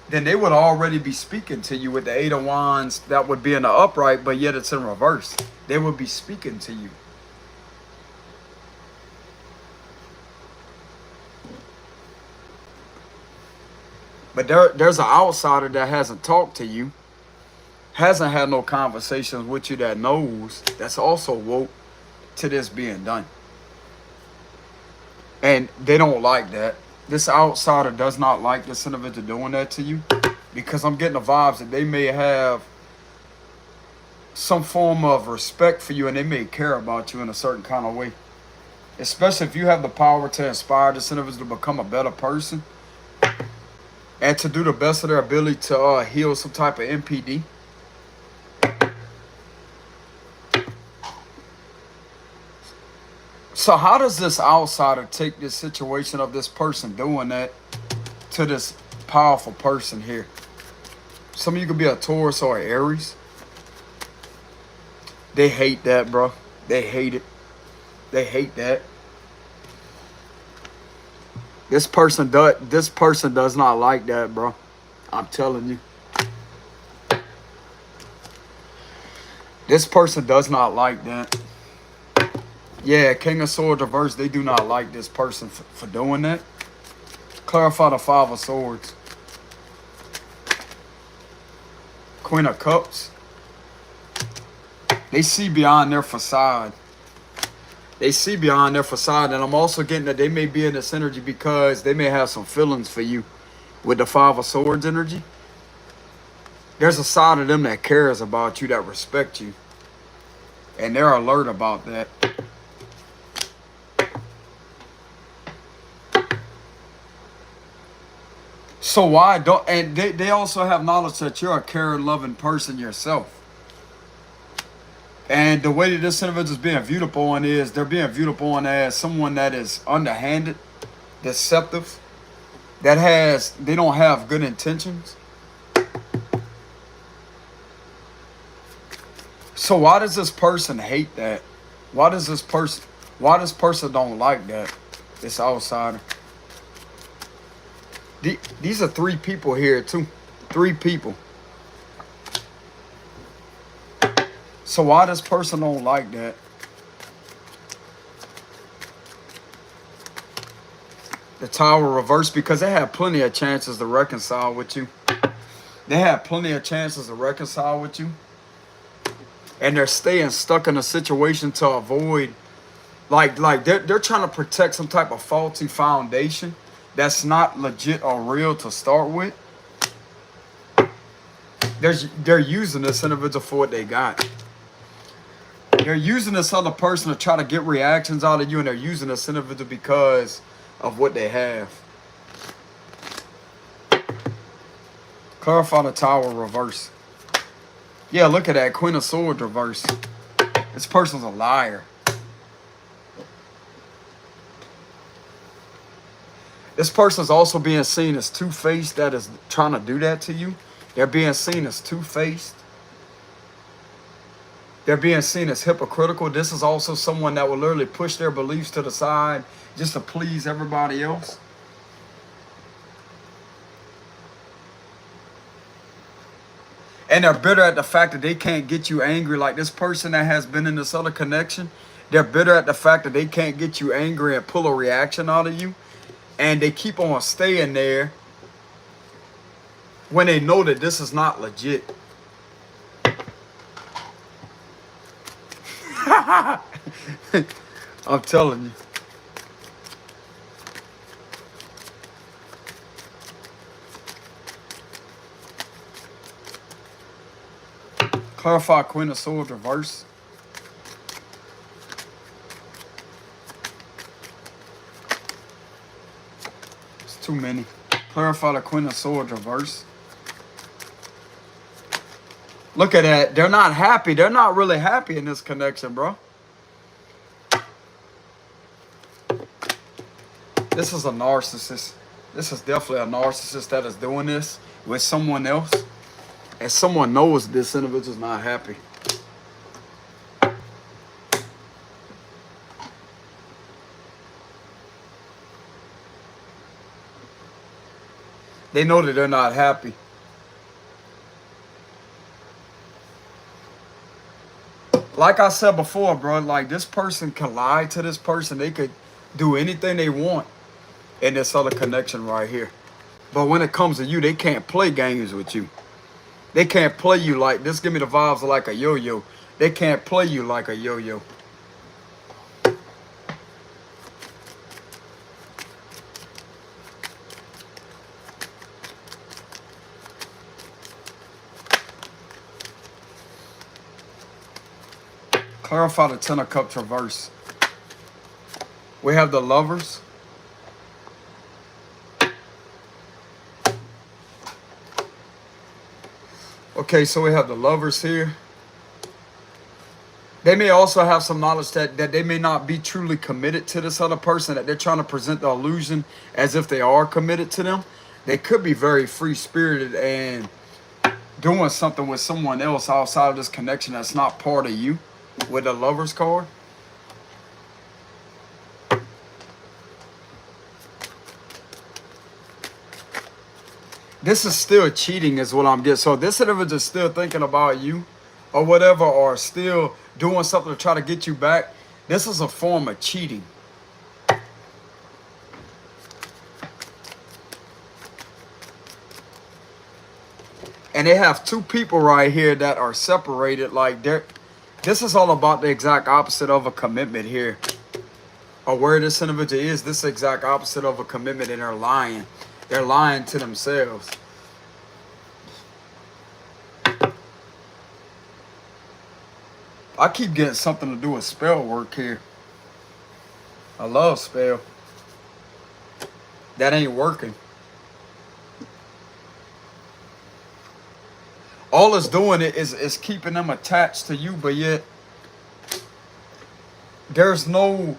then they would already be speaking to you with the Eight of Wands that would be in the upright, but yet it's in reverse. They would be speaking to you. But there's an outsider that hasn't talked to you, hasn't had no conversations with you, that knows, that's also woke to this being done. And they don't like that. This outsider does not like this individual doing that to you, because I'm getting the vibes that they may have some form of respect for you and they may care about you in a certain kind of way. Especially if you have the power to inspire this individual to become a better person and to do the best of their ability to heal some type of MPD. So how does this outsider take this situation of this person doing that to this powerful person here? Some of you could be a Taurus or an Aries. They hate that, bro. They hate it. They hate that. This person does not like that, bro. I'm telling you. This person does not like that. Yeah, King of Swords reverse, they do not like this person for doing that. Clarify the Five of Swords. Queen of Cups. They see beyond their facade. They see beyond their facade. And I'm also getting that they may be in this energy because they may have some feelings for you with the Five of Swords energy. There's a side of them that cares about you, that respects you. And they're alert about that. So why don't, and they also have knowledge that you're a caring, loving person yourself. And the way that this individual is being viewed upon is they're being viewed upon as someone that is underhanded, deceptive, they don't have good intentions. So why does this person hate that? Why does this person don't like that? This outsider. These are three people here too. Three people. So why this person don't like that? The Tower reversed because they have plenty of chances to reconcile with you. They have plenty of chances to reconcile with you. And they're staying stuck in a situation to avoid, like they're trying to protect some type of faulty foundation that's not legit or real to start with. They're using this individual for what they got. They're using this other person to try to get reactions out of you, and they're using this individual because of what they have. Clarify the Tower reverse. Yeah, look at that. Queen of Swords reverse. This person's a liar. This person's also being seen as two-faced that is trying to do that to you. They're being seen as two-faced. They're being seen as hypocritical. This is also someone that will literally push their beliefs to the side just to please everybody else. And they're bitter at the fact that they can't get you angry. Like this person that has been in this other connection, they're bitter at the fact that they can't get you angry and pull a reaction out of you. And they keep on staying there when they know that this is not legit. I'm telling you. Clarify Queen of Swords reverse. It's too many. Clarify the Queen of Swords reverse. Look at that. They're not happy. They're not really happy in this connection, bro. This is a narcissist. This is definitely a narcissist that is doing this with someone else. And someone knows this individual's not happy. They know that they're not happy. Like I said before, bro, like this person can lie to this person. They could do anything they want in this other connection right here. But when it comes to you, they can't play games with you. They can't play you like this. Give me the vibes of like a yo-yo. They can't play you like a yo-yo. Clarify the Ten of Cups reverse. We have the Lovers. Okay, so we have the Lovers here. They may also have some knowledge that they may not be truly committed to this other person, that they're trying to present the illusion as if they are committed to them. They could be very free-spirited and doing something with someone else outside of this connection that's not part of you with the Lovers card. This is still cheating is what I'm getting. So this individual is still thinking about you or whatever, or still doing something to try to get you back. This is a form of cheating. And they have two people right here that are separated. Like this is all about the exact opposite of a commitment here. Or where this individual is, this is the exact opposite of a commitment, and they're lying. They're lying to themselves. I keep getting something to do with spell work here. I love spell. That ain't working. All it's doing is keeping them attached to you, but yet there's no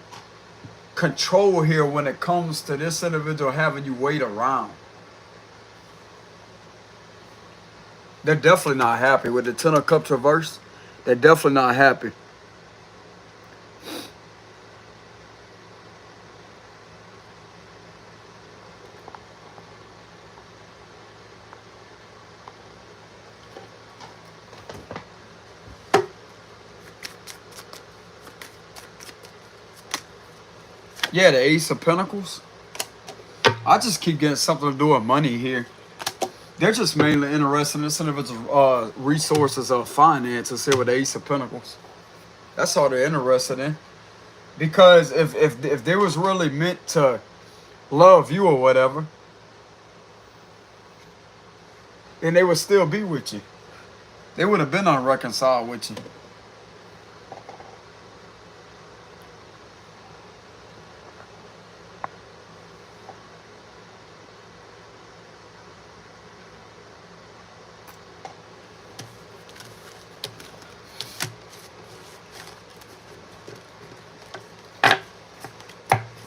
control here when it comes to this individual having you wait around. They're definitely not happy with the Ten of Cups reverse. They're definitely not happy. Yeah, the Ace of Pentacles. I just keep getting something to do with money here. They're just mainly interested in this individual's resources of finances here with the Ace of Pentacles. That's all they're interested in. Because if they was really meant to love you or whatever, then they would still be with you. They would have been unreconciled with you.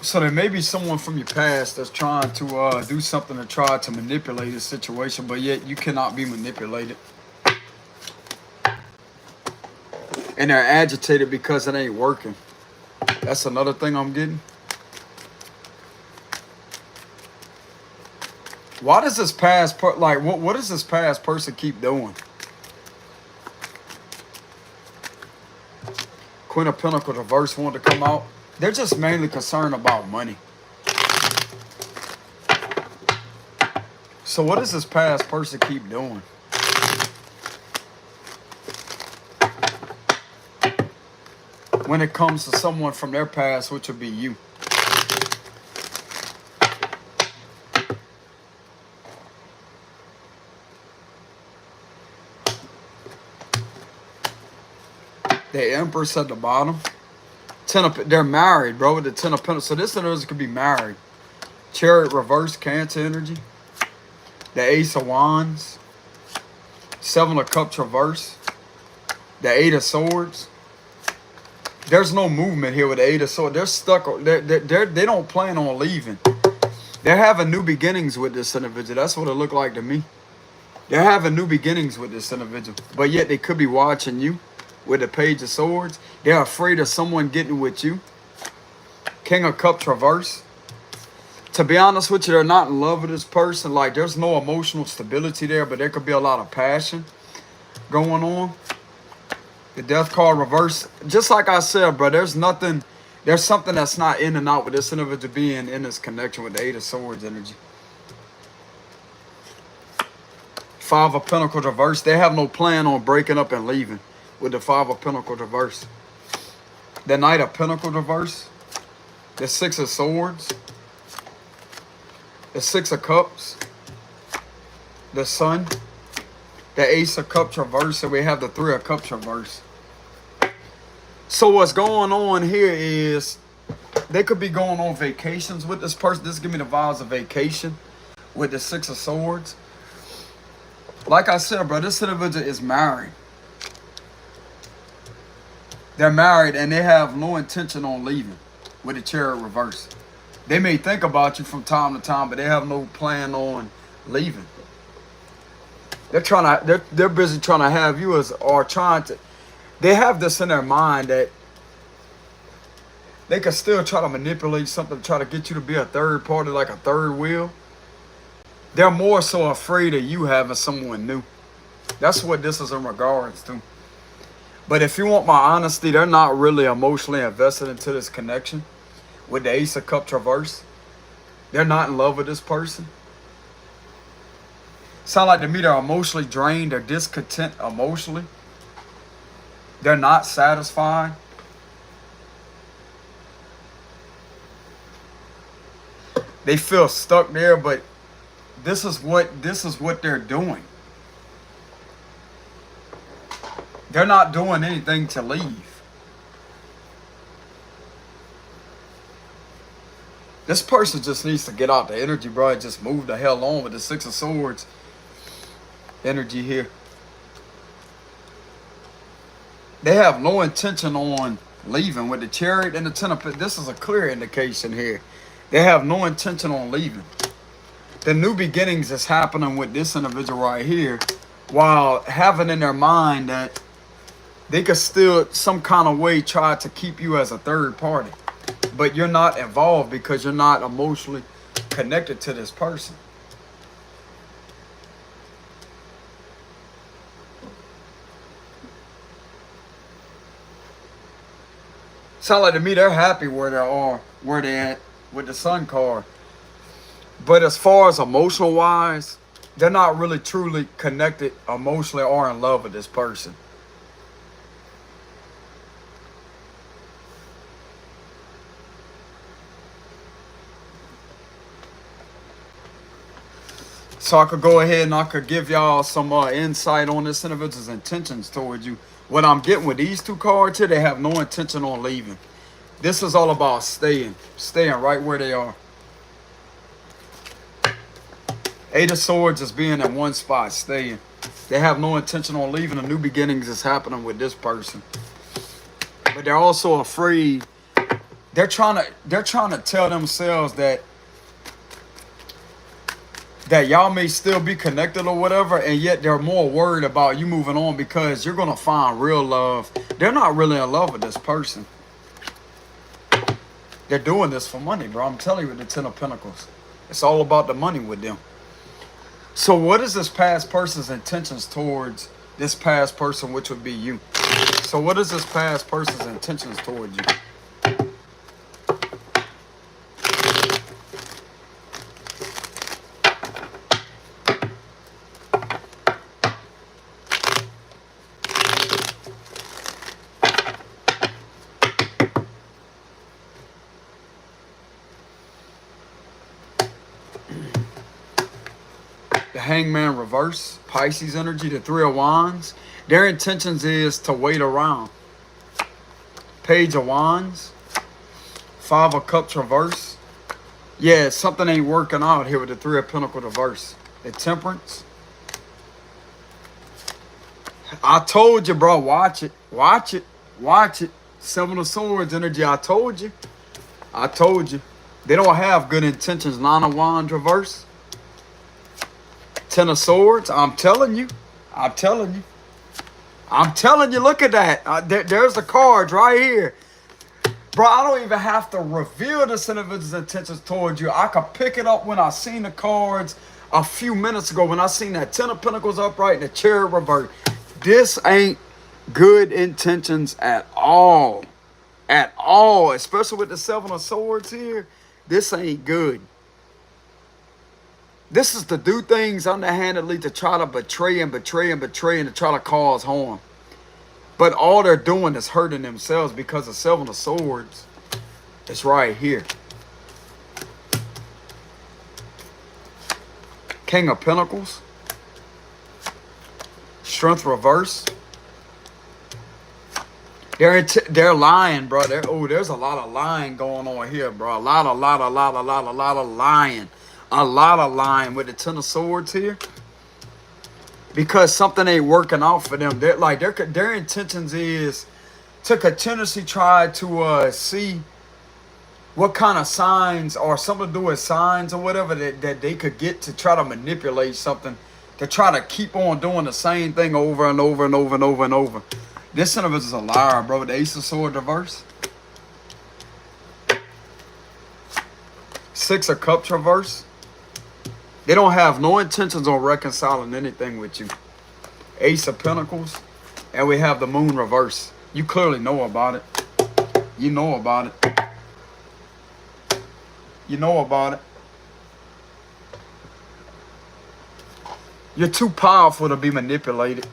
So there may be someone from your past that's trying to do something to try to manipulate the situation, but yet you cannot be manipulated. And they're agitated because it ain't working. That's another thing I'm getting. Why does this past what does this past person keep doing? Queen of Pentacles reverse wanted to come out. They're just mainly concerned about money. So what does this past person keep doing? When it comes to someone from their past, which would be you. The Empress at the bottom. They're married, bro, with the Ten of Pentacles. So this individual could be married. Chariot reverse, Cancer energy. The Ace of Wands. Seven of Cups reverse. The Eight of Swords. There's no movement here with the Eight of Swords. They're stuck. They don't plan on leaving. They're having new beginnings with this individual. That's what it looked like to me. They're having new beginnings with this individual. But yet they could be watching you. With the Page of Swords. They're afraid of someone getting with you. King of Cups reverse. To be honest with you, they're not in love with this person. Like, there's no emotional stability there, but there could be a lot of passion going on. The Death card reverse. Just like I said, bro, there's something that's not in and out with this individual being in this connection with the Eight of Swords energy. Five of Pentacles reverse. They have no plan on breaking up and leaving. With the Five of Pentacles reverse. The Knight of Pentacles reverse. The Six of Swords. The Six of Cups. The Sun. The Ace of Cups reverse. And we have the Three of Cups reverse. So what's going on here is they could be going on vacations with this person. This give me the vibes of vacation with the Six of Swords. Like I said, bro, this individual is married. They're married and they have no intention on leaving with the Chariot reverse. They may think about you from time to time, but they have no plan on leaving. They're busy trying to have you they have this in their mind that they can still try to manipulate something to try to get you to be a third party, like a third wheel. They're more so afraid of you having someone new. That's what this is in regards to. But if you want my honesty, they're not really emotionally invested into this connection with the Ace of Cups reverse. They're not in love with this person. Sound like to me they're emotionally drained. They're discontent emotionally. They're not satisfied. They feel stuck there, but this is what they're doing. They're not doing anything to leave. This person just needs to get out the energy, bro, and just move the hell on with the Six of Swords energy here. They have no intention on leaving with the Chariot and the Ten of Pentacles. This is a clear indication here. They have no intention on leaving. The new beginnings is happening with this individual right here, while having in their mind that they could still some kind of way try to keep you as a third party. But you're not involved because you're not emotionally connected to this person. Sound like to me they're happy where they are, where they at with the Sun card. But as far as emotional wise, they're not really truly connected emotionally or in love with this person. So I could go ahead and I could give y'all some insight on this individual's intentions towards you. What I'm getting with these two cards here, they have no intention on leaving. This is all about staying right where they are. Eight of Swords is being in one spot, staying. They have no intention on leaving. A new beginnings is happening with this person. But they're also afraid. They're trying to tell themselves that y'all may still be connected or whatever, and yet they're more worried about you moving on because you're going to find real love. They're not really in love with this person. They're doing this for money, bro. I'm telling you with the Ten of Pentacles. It's all about the money with them. So what is this past person's intentions towards this past person, which would be you? So what is this past person's intentions towards you? The Hangman reverse, Pisces energy, the Three of Wands. Their intentions is to wait around. Page of Wands, Five of Cups reverse. Yeah, something ain't working out here with the Three of Pentacles reverse. The Temperance. I told you, bro, watch it. Watch it. Watch it. Seven of Swords energy, I told you. I told you. They don't have good intentions. Nine of Wands reverse. Ten of Swords. I'm telling you. I'm telling you. I'm telling you. Look at that. There's the cards right here. Bro, I don't even have to reveal this individual's intentions towards you. I could pick it up when I seen the cards a few minutes ago. When I seen that Ten of Pentacles upright and the Chariot revert. This ain't good intentions at all. At all. Especially with the Seven of Swords here. This ain't good. This is to do things underhandedly to try to betray and betray and betray and to try to cause harm. But all they're doing is hurting themselves because the Seven of Swords is right here. King of Pentacles. Strength reverse. They're lying, bro. There's a lot of lying going on here, bro. A lot of lying. A lot of lying with the Ten of Swords here. Because something ain't working out for them. Their intentions is to continuously try to see what kind of signs or something to do with signs or whatever that they could get to try to manipulate something. To try to keep on doing the same thing over and over and over and over and over. This son of us is a liar, bro. The Ace of Swords reverse. Six of Cups reverse. They don't have no intentions on reconciling anything with you. Ace of Pentacles. And we have the Moon reverse. You clearly know about it. You know about it. You know about it. You're too powerful to be manipulated.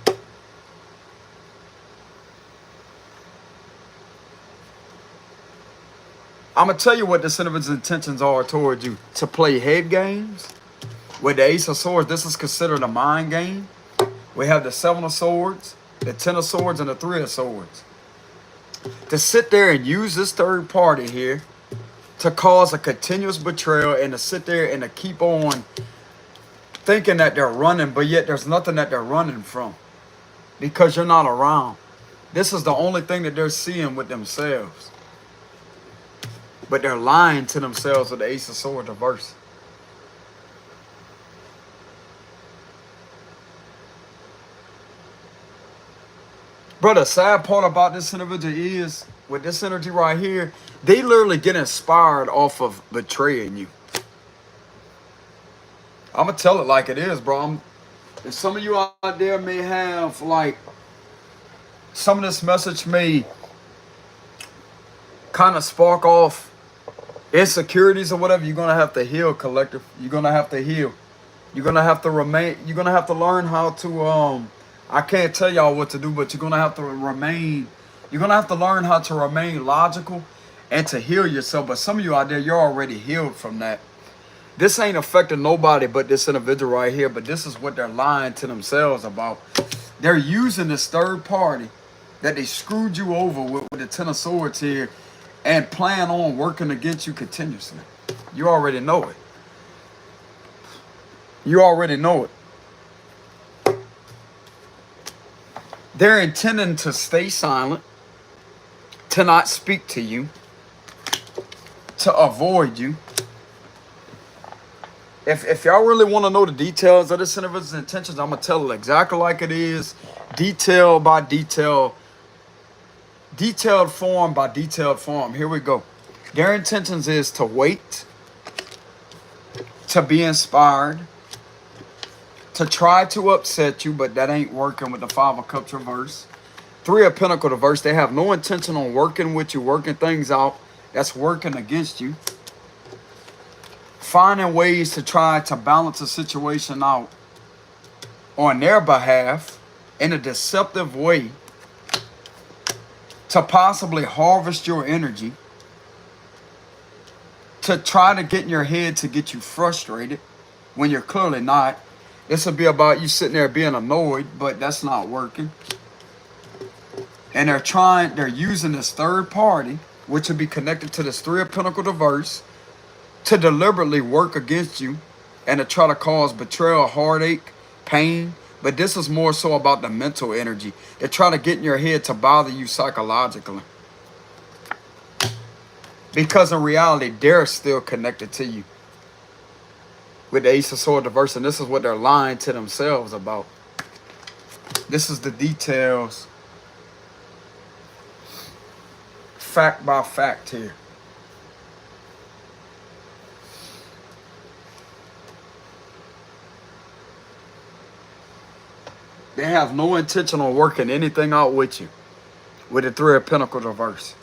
I'm going to tell you what this individual's intentions are towards you. To play head games. With the Ace of Swords, this is considered a mind game. We have the Seven of Swords, the Ten of Swords, and the Three of Swords. To sit there and use this third party here to cause a continuous betrayal and to sit there and to keep on thinking that they're running, but yet there's nothing that they're running from because you're not around. This is the only thing that they're seeing with themselves. But they're lying to themselves with the Ace of Swords reverse. Bro, the sad part about this individual is, with this energy right here, they literally get inspired off of betraying you. I'm going to tell it like it is, bro. And some of you out there may have, like, some of this message may kind of spark off insecurities or whatever. You're going to have to heal, collective. You're going to have to heal. You're going to have to remain. You're going to have to learn how to, I can't tell y'all what to do, but you're going to have to remain. You're going to have to learn how to remain logical and to heal yourself. But some of you out there, you're already healed from that. This ain't affecting nobody but this individual right here. But this is what they're lying to themselves about. They're using this third party that they screwed you over with the Ten of Swords here and plan on working against you continuously. You already know it. You already know it. They're intending to stay silent, to not speak to you, to avoid you. If y'all really want to know the details of this individual's intentions, I'm going to tell it exactly like it is, detail by detail, detailed form by detailed form. Here we go. Their intentions is to wait, to be inspired, to try to upset you, but that ain't working with the Five of Cups reverse. Three of Pentacles reverse. They have no intention on working with you, working things out. That's working against you. Finding ways to try to balance a situation out on their behalf in a deceptive way to possibly harvest your energy, to try to get in your head to get you frustrated when you're clearly not. This will be about you sitting there being annoyed, but that's not working. And they're using this third party, which will be connected to this Three of Pentacles reverse, to deliberately work against you and to try to cause betrayal, heartache, pain. But this is more so about the mental energy. They're trying to get in your head to bother you psychologically. Because in reality, they're still connected to you with the Ace of Swords reverse, and this is what they're lying to themselves about. This is the details, fact by fact here. They have no intention on working anything out with you with the Three of Pentacles reverse.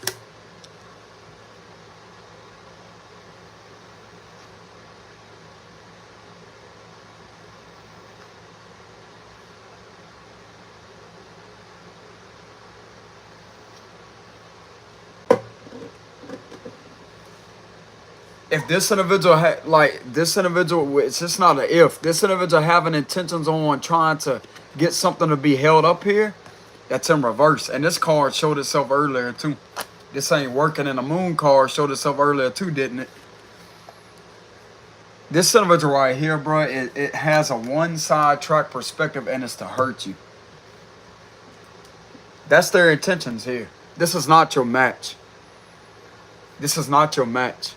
If this individual it's just not an if. This individual having intentions on trying to get something to be held up here, that's in reverse. And this card showed itself earlier too. This ain't working, and the Moon card showed itself earlier too, didn't it? This individual right here, bro, it has a one-side track perspective, and it's to hurt you. That's their intentions here. This is not your match. This is not your match.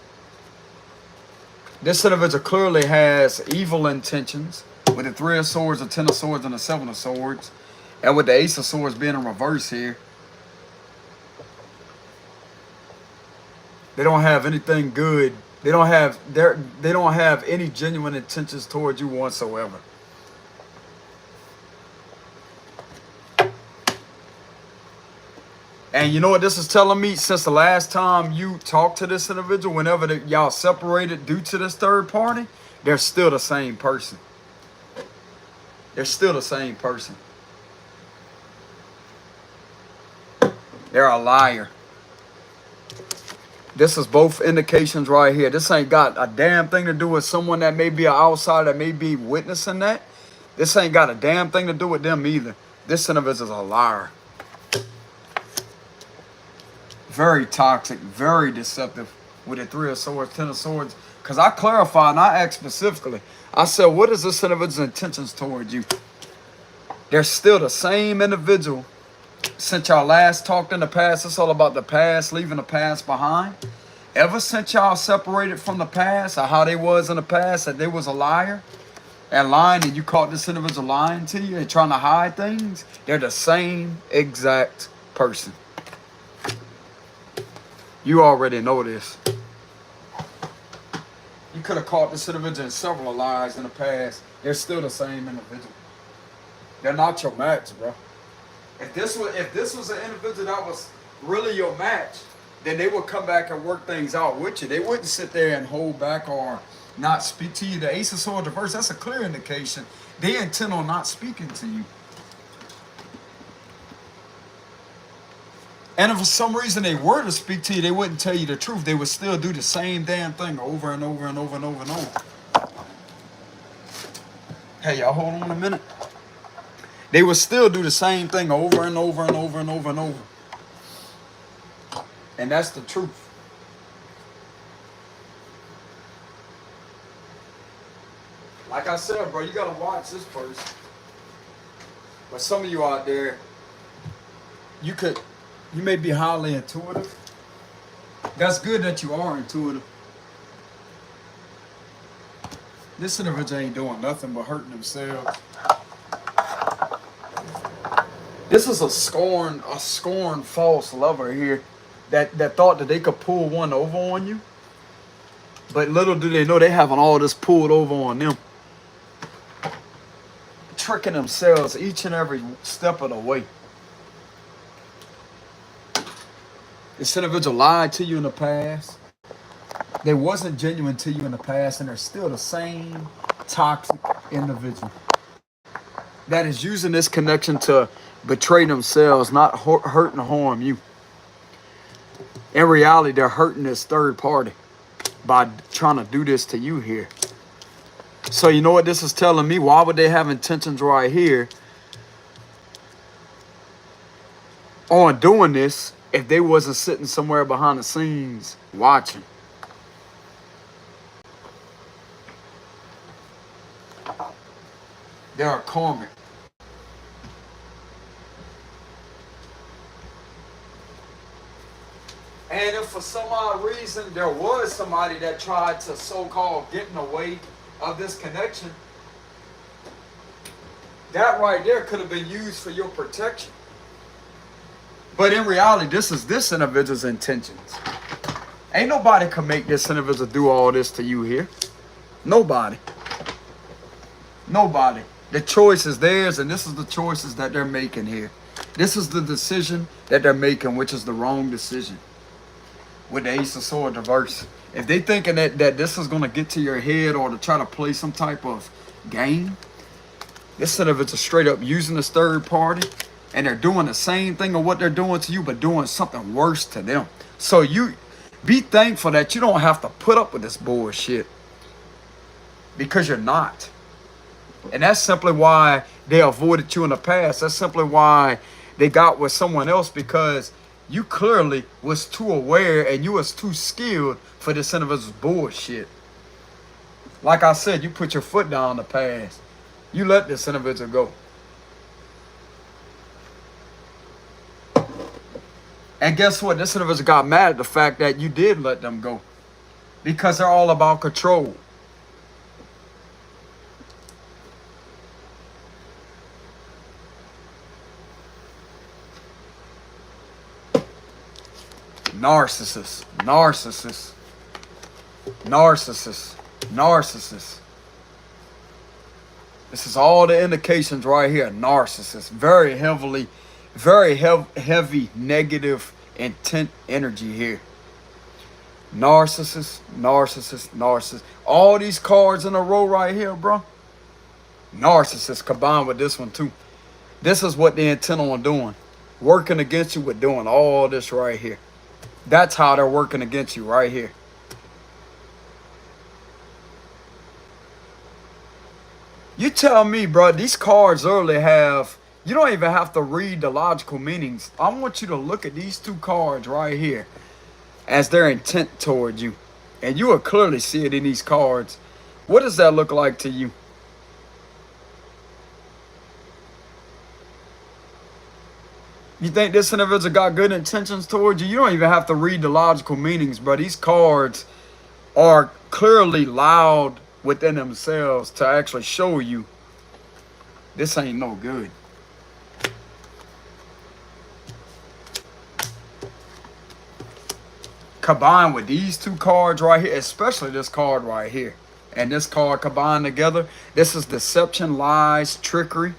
This individual clearly has evil intentions with the Three of Swords, the Ten of Swords, and the Seven of Swords. And with the Ace of Swords being in reverse here. They don't have anything good They don't have any genuine intentions towards you whatsoever. And you know what this is telling me? Since the last time you talked to this individual, whenever y'all separated due to this third party, they're still the same person. They're still the same person. They're a liar. This is both indications right here. This ain't got a damn thing to do with someone that may be an outsider that may be witnessing that. This ain't got a damn thing to do with them either. This individual is a liar. Very toxic, very deceptive with the 3 of Swords, 10 of Swords. Because I clarified and I asked specifically. I said, what is this individual's intentions towards you? They're still the same individual since y'all last talked in the past. It's all about the past, leaving the past behind. Ever since y'all separated from the past, or how they was in the past, that they was a liar and lying, and you caught this individual lying to you and trying to hide things, they're the same exact person. You already know this. You could have caught this individual in several lies in the past. They're still the same individual. They're not your match, bro. If this was an individual that was really your match, then they would come back and work things out with you. They wouldn't sit there and hold back or not speak to you. The Ace of Swords reverse, that's a clear indication. They intend on not speaking to you. And if for some reason they were to speak to you, they wouldn't tell you the truth. They would still do the same damn thing over and over and over and over and over. Hey, y'all hold on a minute. They would still do the same thing over and over and over and over and over. And that's the truth. Like I said, bro, you gotta watch this person. But some of you out there, you may be highly intuitive. That's good that you are intuitive. This individual ain't doing nothing but hurting themselves. This is a scorned false lover here that thought that they could pull one over on you. But little do they know they having all this pulled over on them. Tricking themselves each and every step of the way. This individual lied to you in the past. They wasn't genuine to you in the past, and they're still the same toxic individual that is using this connection to betray themselves, not hurt and harm you. In reality, they're hurting this third party by trying to do this to you here. So you know what this is telling me? Why would they have intentions right here on doing this if they wasn't sitting somewhere behind the scenes watching? They are karmic. And if for some odd reason there was somebody that tried to so-called get in the way of this connection, that right there could have been used for your protection. But in reality, this is this individual's intentions. Ain't nobody can make this individual do all this to you here. Nobody. Nobody. The choice is theirs, and this is the choices that they're making here. This is the decision that they're making, which is the wrong decision. With the Ace of Swords reverse. If they thinking that this is going to get to your head or to try to play some type of game, instead of it's a straight up using this third party, and they're doing the same thing of what they're doing to you, but doing something worse to them. So you be thankful that you don't have to put up with this bullshit, because you're not. And that's simply why they avoided you in the past. That's simply why they got with someone else, because you clearly was too aware and you was too skilled for this individual's bullshit. Like I said, you put your foot down in the past. You let this individual go. And guess what? This individual got mad at the fact that you did let them go, because they're all about control. Narcissist. Narcissist. Narcissist. This is all the indications right here. Narcissist. Very heavily, very heavy negative intent energy here. Narcissist, narcissist, narcissist. All these cards in a row right here, bro. Narcissist combined with this one too. This is what they intend on doing. Working against you with doing all this right here. That's how they're working against you right here. You tell me, bro, these cards literally have, you don't even have to read the logical meanings. I want you to look at these two cards right here as their intent towards you. And you will clearly see it in these cards. What does that look like to you? You think this individual got good intentions towards you? You don't even have to read the logical meanings, bro. These cards are clearly loud within themselves to actually show you this ain't no good. Combined with these two cards right here, especially this card right here, and this card combined together, this is deception, lies, trickery,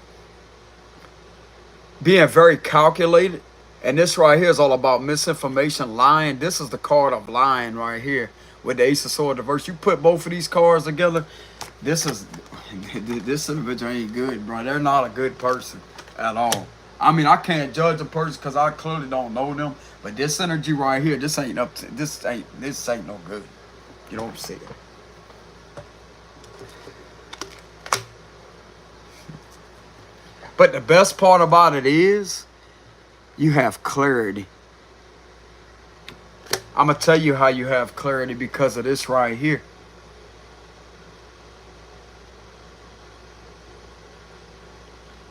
being very calculated. And this right here is all about misinformation, lying. This is the card of lying right here with the Ace of Swords reverse. You put both of these cards together, this individual ain't good, bro. They're not a good person at all. I mean, I can't judge a person because I clearly don't know them. But this energy right here, this ain't up to, this ain't no good. You know what I'm saying? But the best part about it is you have clarity. I'm going to tell you how you have clarity because of this right here.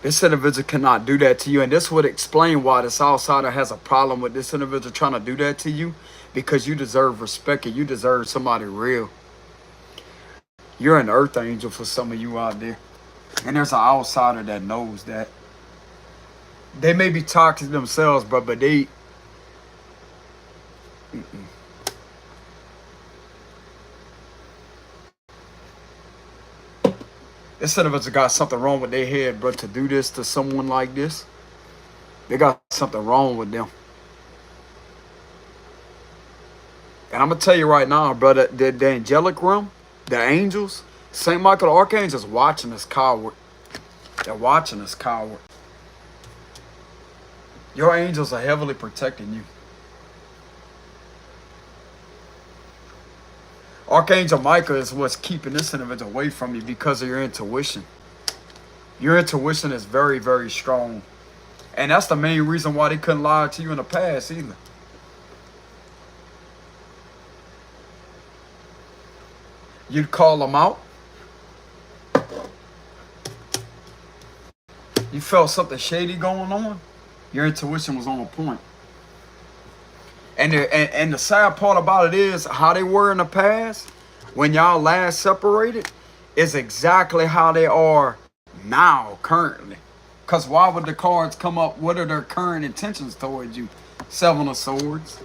This individual cannot do that to you. And this would explain why this outsider has a problem with this individual trying to do that to you. Because you deserve respect and you deserve somebody real. You're an earth angel for some of you out there. And there's an outsider that knows that. They may be toxic themselves, but they... This individual got something wrong with their head, bro, to do this to someone like this. They got something wrong with them. And I'm going to tell you right now, brother, the angelic realm, the angels, St. Michael the Archangel is watching this coward. They're watching this coward. Your angels are heavily protecting you. Archangel Michael is what's keeping this individual away from you because of your intuition. Your intuition is very, very strong. And that's the main reason why they couldn't lie to you in the past either. You'd call them out. You felt something shady going on. Your intuition was on point. And the sad part about it is how they were in the past when y'all last separated is exactly how they are now, currently. Because why would the cards come up? What are their current intentions towards you? 7 of Swords,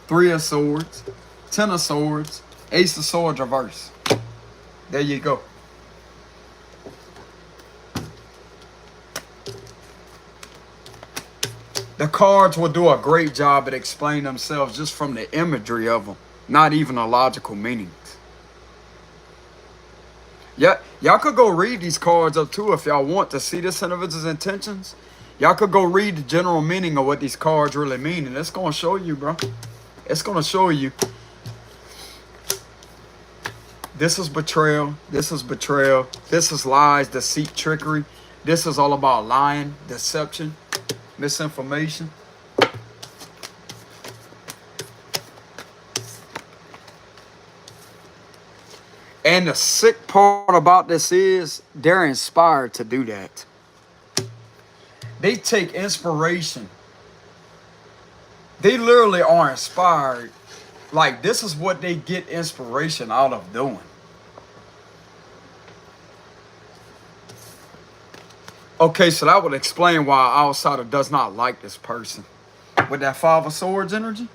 3 of Swords, 10 of Swords, Ace of Swords reverse. There you go. The cards will do a great job at explaining themselves just from the imagery of them, not even the logical meanings. Yeah, y'all could go read these cards up too if y'all want to see this individual's intentions. Y'all could go read the general meaning of what these cards really mean, and it's going to show you, bro. It's going to show you. This is betrayal. This is betrayal. This is lies, deceit, trickery. This is all about lying, deception, misinformation. And the sick part about this is they're inspired to do that. They take inspiration. They literally are inspired. Like, this is what they get inspiration out of doing. Okay, so that would explain why an outsider does not like this person. With that 5 of Swords energy?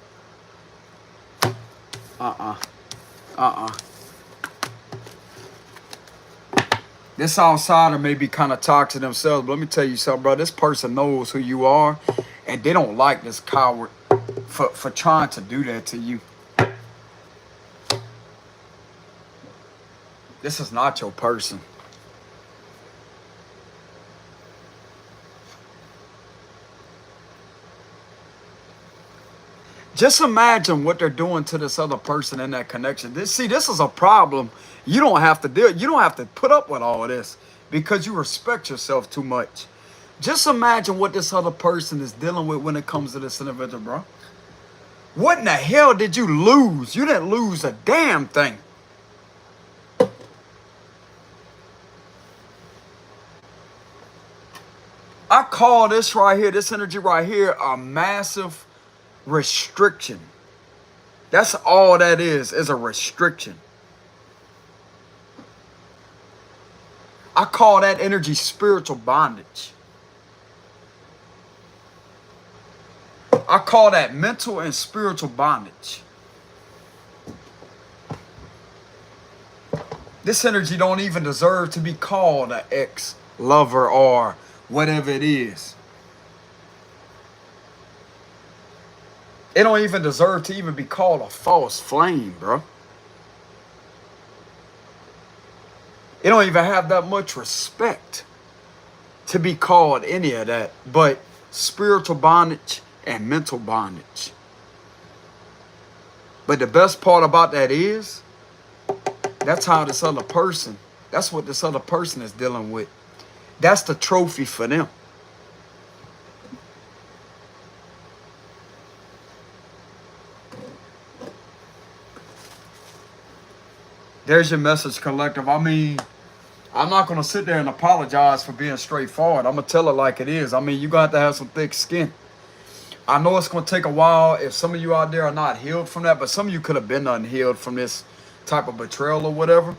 This outsider may be kind of toxic themselves, but let me tell you something, bro. This person knows who you are, and they don't like this coward for trying to do that to you. This is not your person. Just imagine what they're doing to this other person in that connection. This is a problem. You don't have to deal. You don't have to put up with all of this because you respect yourself too much. Just imagine what this other person is dealing with when it comes to this individual, bro. What in the hell did you lose? You didn't lose a damn thing. I call this right here, this energy right here, a massive restriction. That's all that is a restriction. I call that energy spiritual bondage. I call that mental and spiritual bondage. This energy don't even deserve to be called an ex-lover or whatever it is. It don't even deserve to even be called a false flame, bro. It don't even have that much respect to be called any of that, but spiritual bondage and mental bondage. But the best part about that is, that's how this other person, that's what this other person is dealing with. That's the trophy for them. There's your message, collective. I mean, I'm not going to sit there and apologize for being straightforward. I'm going to tell it like it is. I mean, you're going to have some thick skin. I know it's going to take a while if some of you out there are not healed from that, but some of you could have been unhealed from this type of betrayal or whatever.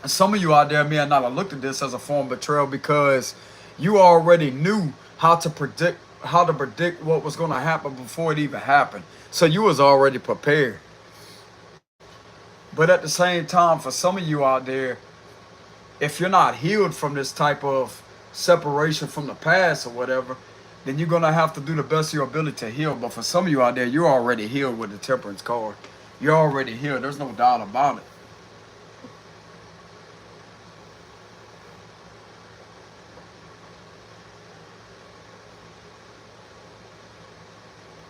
And some of you out there may have not looked at this as a form of betrayal because you already knew how to predict what was going to happen before it even happened. So you was already prepared. But at the same time, for some of you out there, if you're not healed from this type of separation from the past or whatever, then you're going to have to do the best of your ability to heal. But for some of you out there, you're already healed with the Temperance card. You're already healed. There's no doubt about it.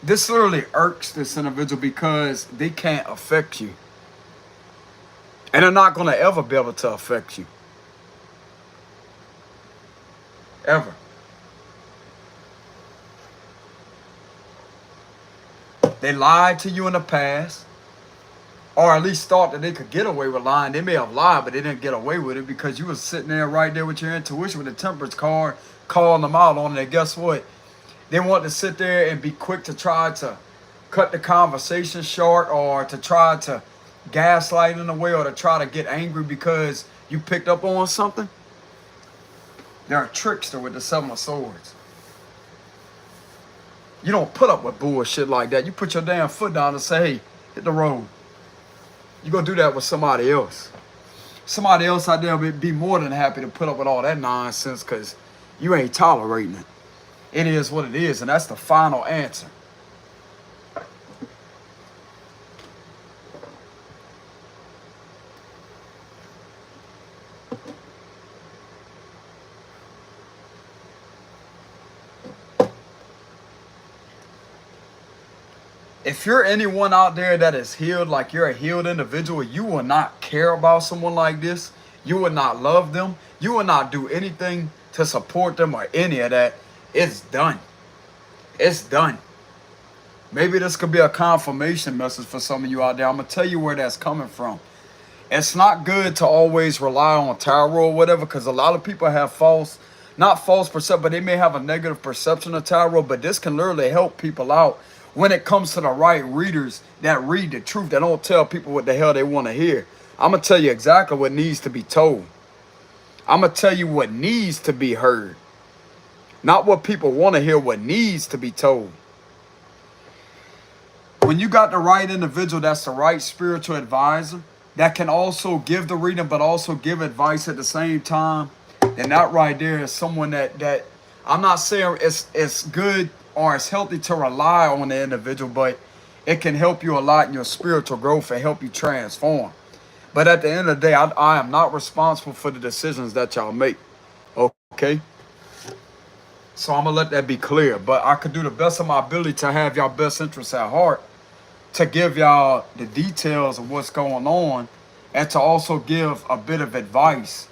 This literally irks this individual because they can't affect you. And they're not going to ever be able to affect you. Ever. They lied to you in the past. Or at least thought that they could get away with lying. They may have lied, but they didn't get away with it because you was sitting there right there with your intuition with the Temperance card, calling them out on it. And guess what? They want to sit there and be quick to try to cut the conversation short or to try to gaslight in a way or to try to get angry because you picked up on something. They're a trickster with the Seven of Swords. You don't put up with bullshit like that. You put your damn foot down and say, hey, hit the road. You go do that with somebody else. Somebody else out there would be more than happy to put up with all that nonsense because you ain't tolerating it. It is what it is, and that's the final answer. If you're anyone out there that is healed, like you're a healed individual, you will not care about someone like this. You will not love them. You will not do anything to support them or any of that. It's done. It's done. Maybe this could be a confirmation message for some of you out there. I'm going to tell you where that's coming from. It's not good to always rely on tarot or whatever because a lot of people have not false perception, but they may have a negative perception of tarot. But this can literally help people out when it comes to the right readers that read the truth, that don't tell people what the hell they want to hear. I'm going to tell you exactly what needs to be told. I'm going to tell you what needs to be heard. Not what people want to hear, what needs to be told. When you got the right individual that's the right spiritual advisor, that can also give the reading but also give advice at the same time, then that right there is someone that I'm not saying it's good or it's healthy to rely on the individual, but it can help you a lot in your spiritual growth and help you transform. But at the end of the day, I am not responsible for the decisions that y'all make. Okay? So I'm going to let that be clear. But I could do the best of my ability to have y'all best interests at heart, to give y'all the details of what's going on, and to also give a bit of advice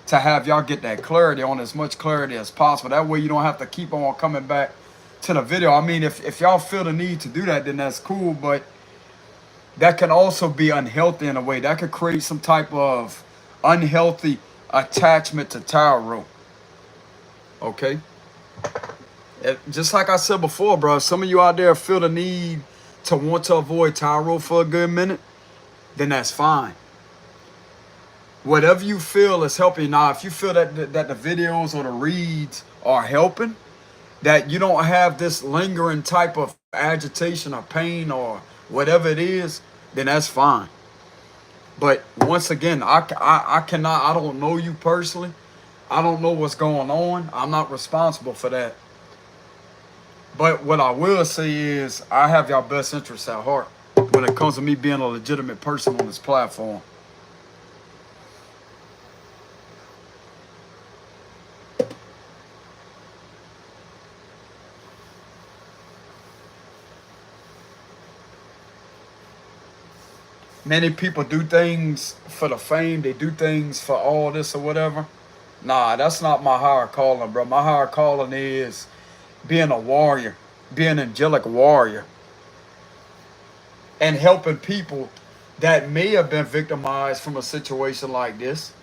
to have y'all get that clarity on as much clarity as possible. That way you don't have to keep on coming back to the video. I mean, if y'all feel the need to do that, then that's cool, but that can also be unhealthy in a way. That could create some type of unhealthy attachment to tarot. Okay? Just like I said before, bro, some of you out there feel the need to want to avoid tarot for a good minute, then that's fine. Whatever you feel is helping. Now, if you feel that the videos or the reads are helping, that you don't have this lingering type of agitation or pain or whatever it is, then that's fine. But once again, I cannot, I don't know you personally. I don't know what's going on. I'm not responsible for that. But what I will say is I have y'all best interests at heart when it comes to me being a legitimate person on this platform. Many people do things for the fame. They do things for all this or whatever. Nah, that's not my higher calling, bro. My higher calling is being a warrior, being an angelic warrior, and helping people that may have been victimized from a situation like this.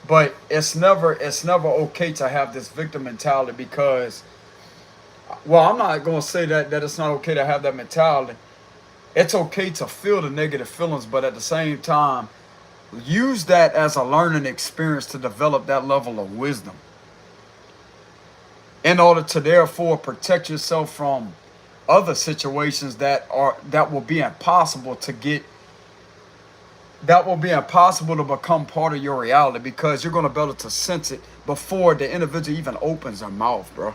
But it's never okay to have this victim mentality because, well, I'm not going to say that it's not okay to have that mentality. It's okay to feel the negative feelings, but at the same time, use that as a learning experience to develop that level of wisdom in order to therefore protect yourself from other situations that will be impossible to get, that will be impossible to become part of your reality, because you're going to be able to sense it before the individual even opens their mouth, bro.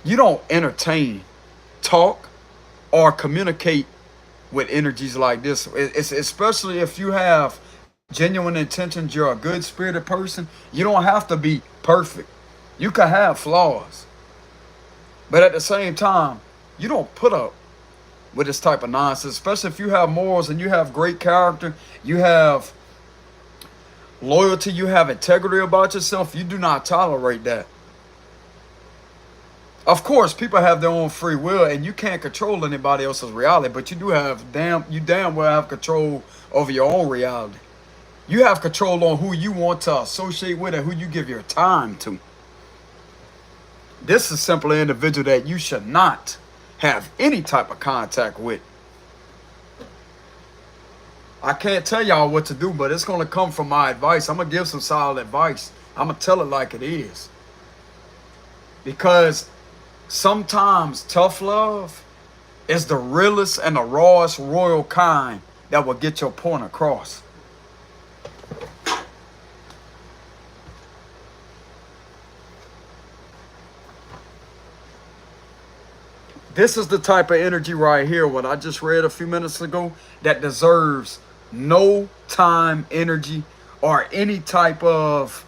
You don't entertain, talk, or communicate with energies like this. It's especially if you have genuine intentions, you're a good spirited person. You don't have to be perfect. You can have flaws. But at the same time, you don't put up with this type of nonsense, especially if you have morals and you have great character, you have loyalty, you have integrity about yourself. You do not tolerate that. Of course, people have their own free will, and you can't control anybody else's reality, but you do have you damn well have control over your own reality. You have control on who you want to associate with and who you give your time to. This is simply an individual that you should not have any type of contact with. I can't tell y'all what to do, but it's going to come from my advice. I'm going to give some solid advice. I'm going to tell it like it is. Because sometimes tough love is the realest and the rawest royal kind that will get your point across. This is the type of energy right here, what I just read a few minutes ago, that deserves no time, energy, or any type of,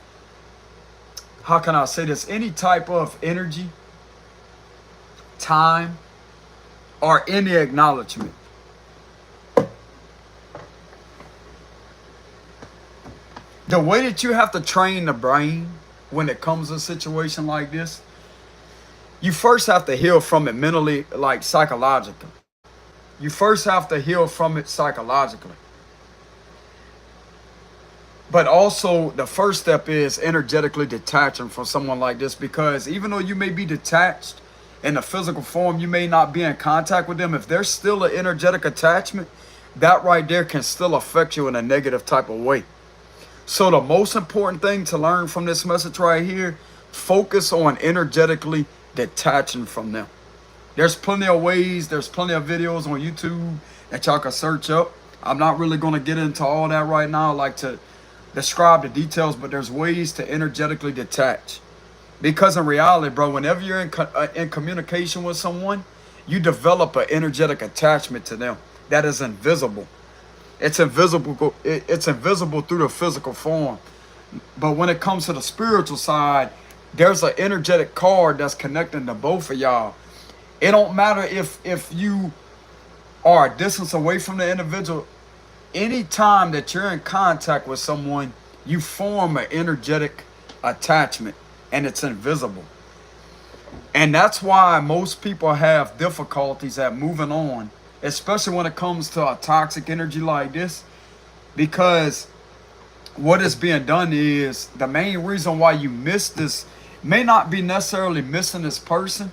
how can I say this, any type of energy, time, or any acknowledgement. The way that you have to train the brain when it comes to a situation like this, you first have to heal from it mentally, like psychologically. You first have to heal from it psychologically. But also, the first step is energetically detaching from someone like this, because even though you may be detached in the physical form, you may not be in contact with them. If there's still an energetic attachment, that right there can still affect you in a negative type of way. So the most important thing to learn from this message right here, focus on energetically detaching from them. There's plenty of ways, there's plenty of videos on YouTube that y'all can search up I'm not really going to get into all that right now. I like to describe the details, but there's ways to energetically detach. Because in reality, bro, whenever you're in communication with someone, you develop an energetic attachment to them that is invisible. It's invisible. It's invisible through the physical form. But when it comes to the spiritual side, there's an energetic cord that's connecting to both of y'all. It don't matter if you are a distance away from the individual. Anytime that you're in contact with someone, you form an energetic attachment, and it's invisible. And that's why most people have difficulties at moving on, especially when it comes to a toxic energy like this, because what is being done is the main reason why you miss this may not be necessarily missing this person.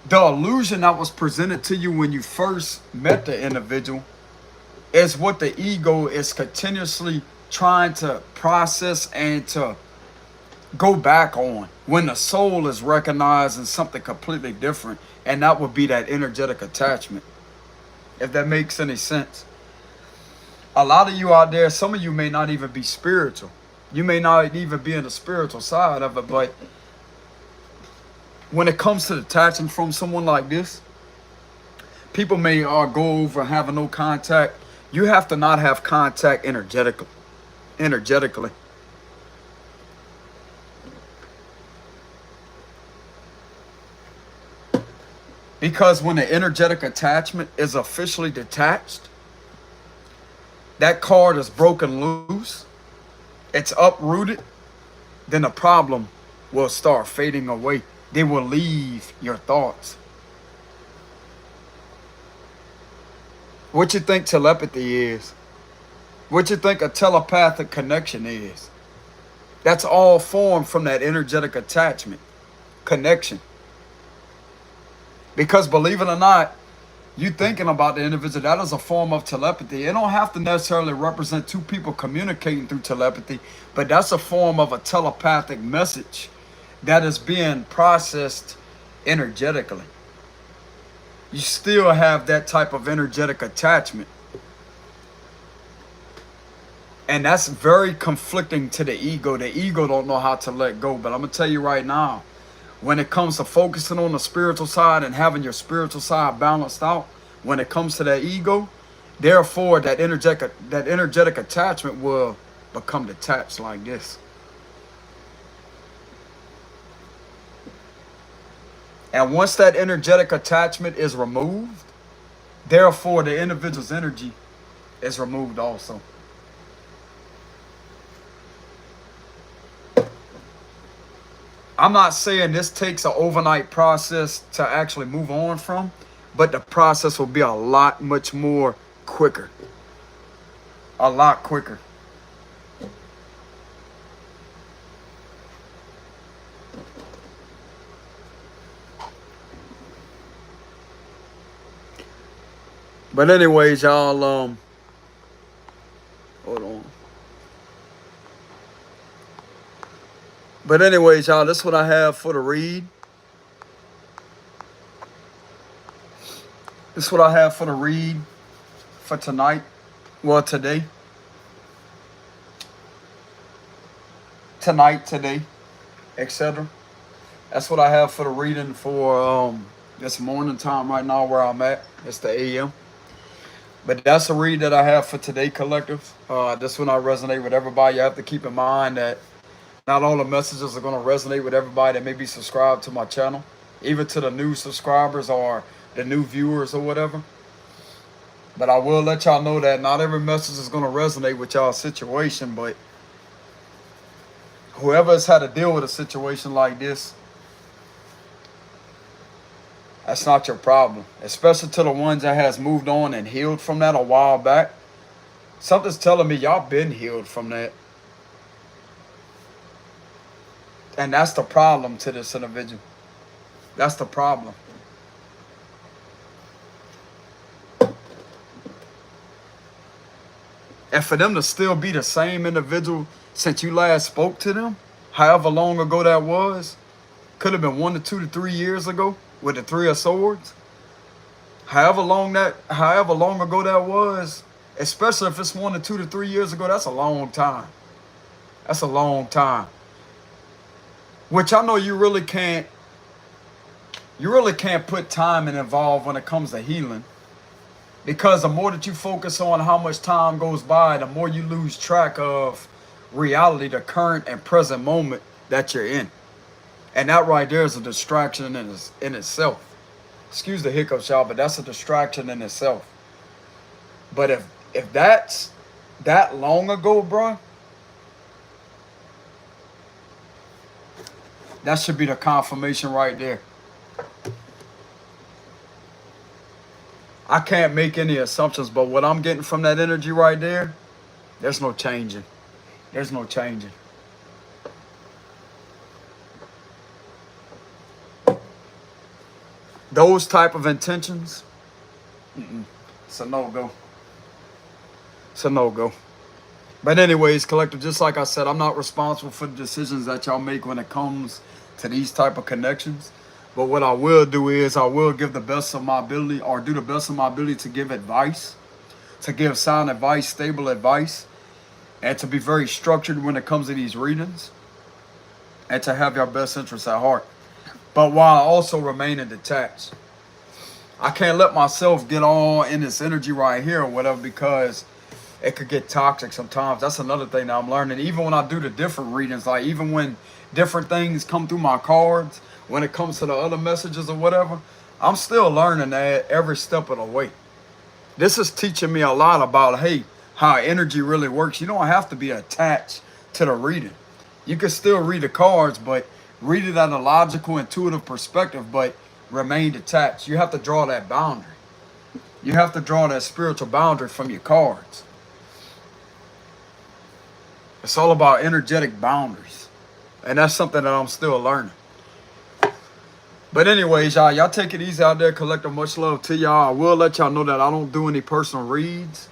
The illusion that was presented to you when you first met the individual is what the ego is continuously trying to process and to go back on when the soul is recognizing something completely different, and that would be that energetic attachment, if that makes any sense. A lot of you out there, some of you may not even be spiritual. You may not even be in the spiritual side of it, but when it comes to detaching from someone like this, people may go over having no contact. You have to not have contact energetically. Because when the energetic attachment is officially detached, that cord is broken loose, it's uprooted, then the problem will start fading away. They will leave your thoughts. What you think telepathy is? What you think a telepathic connection is? That's all formed from that energetic attachment, connection. Because believe it or not, you thinking about the individual, that is a form of telepathy. It don't have to necessarily represent two people communicating through telepathy, but that's a form of a telepathic message that is being processed energetically. You still have that type of energetic attachment. And that's very conflicting to the ego. The ego don't know how to let go. But I'm going to tell you right now, when it comes to focusing on the spiritual side and having your spiritual side balanced out, when it comes to that ego, therefore that energetic attachment will become detached like this. And once that energetic attachment is removed, therefore the individual's energy is removed also. I'm not saying this takes an overnight process to actually move on from, but the process will be a lot much more quicker. A lot quicker. But anyways, y'all, hold on. But anyways, y'all, this is what I have for the read. This is what I have for the read for tonight. Well, today. Tonight, today, etc. That's what I have for the reading for this morning time right now where I'm at. It's the AM. But that's a read that I have for today, collective. This one I resonate with everybody. You have to keep in mind that not all the messages are going to resonate with everybody that may be subscribed to my channel, even to the new subscribers or the new viewers or whatever. But I will let y'all know that not every message is going to resonate with y'all's situation, but whoever has had to deal with a situation like this, that's not your problem. Especially to the ones that has moved on and healed from that a while back. Something's telling me y'all been healed from that. And that's the problem to this individual. That's the problem. And for them to still be the same individual since you last spoke to them, however long ago that was, could have been 1 to 2 to 3 years ago with the 3 of Swords. however long ago that was, especially if it's 1 to 2 to 3 years ago, that's a long time. That's a long time. Which I know you really can't put time and involve when it comes to healing. Because the more that you focus on how much time goes by, the more you lose track of reality, the current and present moment that you're in. And that right there is a distraction in itself. Excuse the hiccups, y'all, but that's a distraction in itself. But if that's that long ago, bro, that should be the confirmation right there. I can't make any assumptions, but what I'm getting from that energy right there, there's no changing. There's no changing. Those type of intentions, it's a no-go. It's a no-go. But anyways, collective, just like I said, I'm not responsible for the decisions that y'all make when it comes to these type of connections. But what I will do is I will give the best of my ability, or do the best of my ability to give advice, to give sound advice, stable advice, and to be very structured when it comes to these readings, and to have your best interests at heart. But while also remaining detached. I can't let myself get all in this energy right here or whatever, because it could get toxic sometimes. That's another thing that I'm learning. Even when I do the different readings, like even when different things come through my cards, when it comes to the other messages or whatever, I'm still learning that every step of the way. This is teaching me a lot about, hey, how energy really works. You don't have to be attached to the reading. You can still read the cards, but read it at a logical, intuitive perspective, but remain detached. You have to draw that boundary. You have to draw that spiritual boundary from your cards. It's all about energetic boundaries. And that's something that I'm still learning. But anyways, y'all take it easy out there, collective. Much love to y'all. I will let y'all know that I don't do any personal reads.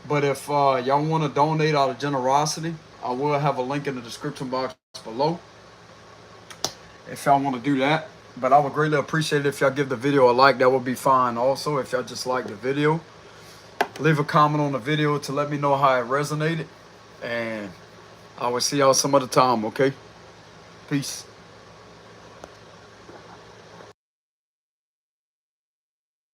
But if y'all want to donate out of generosity, I will have a link in the description box below if y'all want to do that. But I would greatly appreciate it if y'all give the video a like. That would be fine. Also, if y'all just like the video, leave a comment on the video to let me know how it resonated. And I will see y'all some other time, okay? Peace.